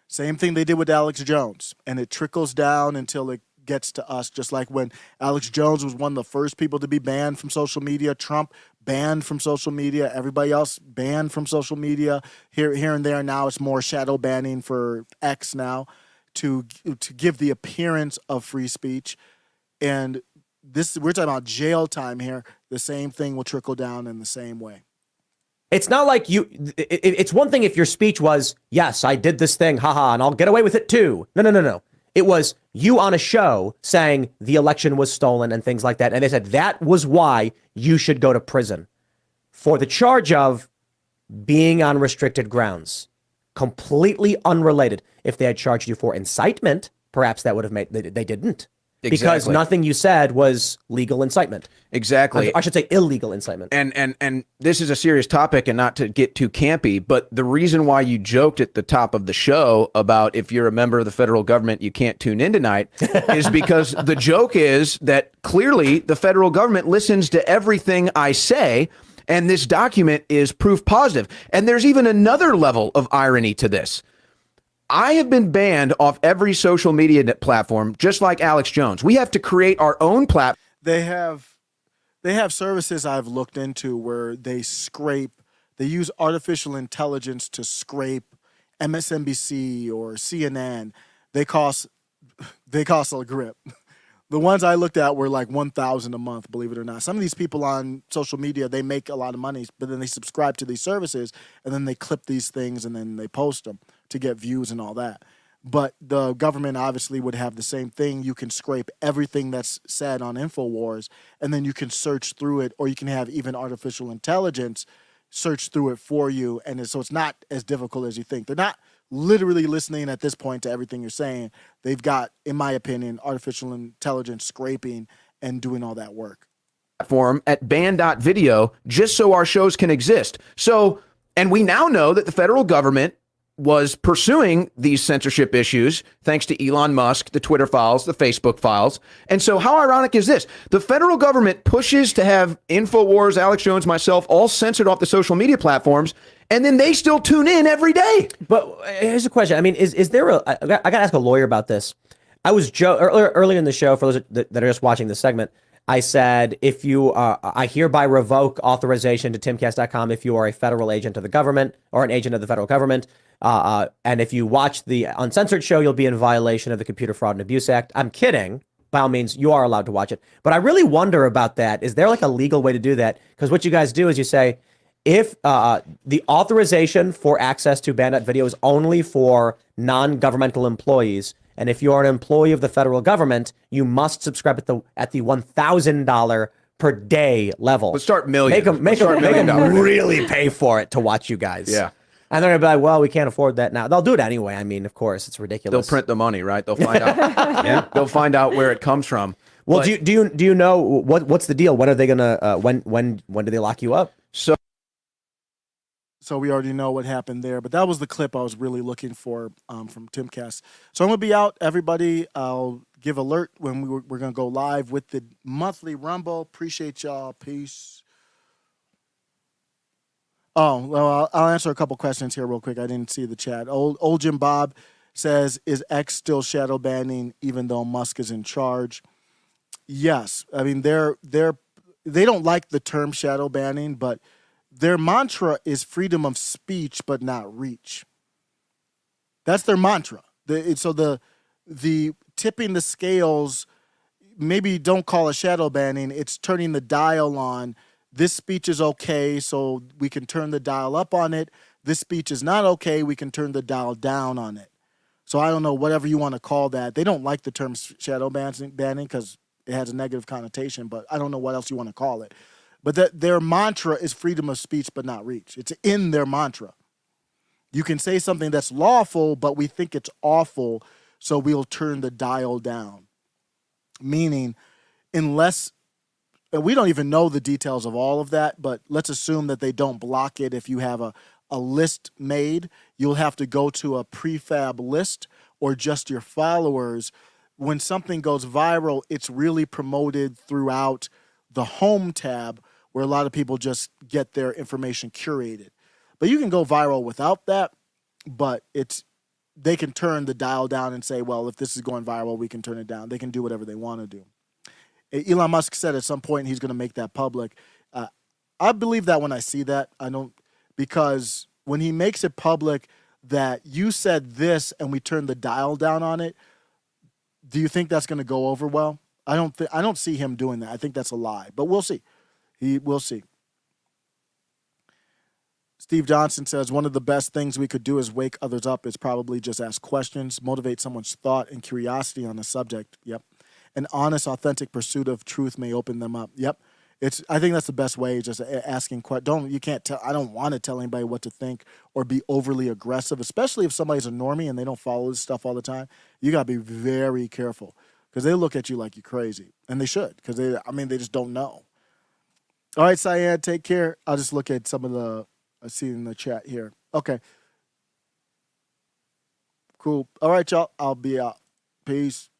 Same thing they did with Alex Jones. And it trickles down until it gets to us, just like when Alex Jones was one of the first people to be banned from social media. Trump banned from social media. Everybody else banned from social media. Here and there now it's more shadow banning for X now to give the appearance of free speech. And we're talking about jail time here. The same thing will trickle down in the same way. It's not like it's one thing if your speech was, yes, I did this thing, haha, and I'll get away with it too. No. It was you on a show saying the election was stolen and things like that. And they said that was why you should go to prison for the charge of being on restricted grounds. Completely unrelated. If they had charged you for incitement, perhaps that would have made, they didn't. Because nothing you said was legal incitement. Exactly. I should say illegal incitement. And this is a serious topic, and not to get too campy, but the reason why you joked at the top of the show about if you're a member of the federal government, you can't tune in tonight is because the joke is that clearly the federal government listens to everything I say, and this document is proof positive. And there's even another level of irony to this. I have been banned off every social media platform, just like Alex Jones. We have to create our own platform. They have services I've looked into where they use artificial intelligence to scrape MSNBC or CNN. They cost a grip. The ones I looked at were like $1,000 a month, believe it or not. Some of these people on social media, they make a lot of money, but then they subscribe to these services and then they clip these things and then they post them to get views and all that. But the government obviously would have the same thing. You can scrape everything that's said on InfoWars, and then you can search through it, or you can have even artificial intelligence search through it for you. And so it's not as difficult as you think. They're not literally listening at this point to everything you're saying. They've got, in my opinion, artificial intelligence scraping and doing all that work. Platform at ban.video just so our shows can exist. So, and we now know that the federal government was pursuing these censorship issues thanks to Elon Musk, the Twitter files, the Facebook files. And so how ironic is this? The federal government pushes to have InfoWars, Alex Jones, myself, all censored off the social media platforms, and then they still tune in every day. But here's a question. I mean, is there I got to ask a lawyer about this. I was earlier in the show, for those that are just watching this segment, I said, if you I hereby revoke authorization to timcast.com if you are a federal agent of the government or an agent of the federal government. And if you watch the uncensored show, you'll be in violation of the Computer Fraud and Abuse Act. I'm kidding. By all means, you are allowed to watch it. But I really wonder about that. Is there like a legal way to do that? Because what you guys do is you say, if the authorization for access to ban.video is only for non-governmental employees, and if you're an employee of the federal government, you must subscribe at the $1,000 per day level. Let's start million. Make them really pay for it to watch you guys. Yeah. And they're gonna be like, well, we can't afford that now. They'll do it anyway. I mean, of course, it's ridiculous. They'll print the money, right? They'll find out. They'll find out where it comes from. Well, but, do you know what's the deal? When are they gonna when do they lock you up? So we already know what happened there, but that was the clip I was really looking for from Timcast. So I'm gonna be out, everybody. I'll give alert when we're gonna go live with the monthly Rumble. Appreciate y'all. Peace. Oh, well, I'll answer a couple questions here real quick. I didn't see the chat. Old Jim Bob says, is X still shadow banning even though Musk is in charge? Yes. I mean, they don't like the term shadow banning, but their mantra is freedom of speech but not reach. That's their mantra. So the tipping the scales, maybe don't call it shadow banning, it's turning the dial on. This speech is okay, so we can turn the dial up on it. This speech is not okay, we can turn the dial down on it. So I don't know, whatever you want to call that. They don't like the term shadow banning because it has a negative connotation, but I don't know what else you want to call it. But their mantra is freedom of speech but not reach. It's in their mantra. You can say something that's lawful, but we think it's awful, so we'll turn the dial down. Meaning, unless... we don't even know the details of all of that, but let's assume that they don't block it. If you have a list made, you'll have to go to a prefab list or just your followers. When something goes viral, it's really promoted throughout the home tab where a lot of people just get their information curated. But you can go viral without that, but they can turn the dial down and say, well, if this is going viral, we can turn it down. They can do whatever they want to do. Elon Musk said at some point he's going to make that public. I believe that when I see that. I don't, because when he makes it public that you said this and we turned the dial down on it, do you think that's going to go over well? I don't see him doing that. I think that's a lie, but we'll see. We'll see. Steve Johnson says one of the best things we could do is wake others up is probably just ask questions, motivate someone's thought and curiosity on a subject. Yep. An honest, authentic pursuit of truth may open them up. Yep. I think that's the best way, just asking questions. I don't want to tell anybody what to think or be overly aggressive, especially if somebody's a normie and they don't follow this stuff all the time. You got to be very careful because they look at you like you're crazy. And they should, because they just don't know. All right, Syed, take care. I'll just look at some of the, I see in the chat here. Okay. Cool. All right, y'all. I'll be out. Peace.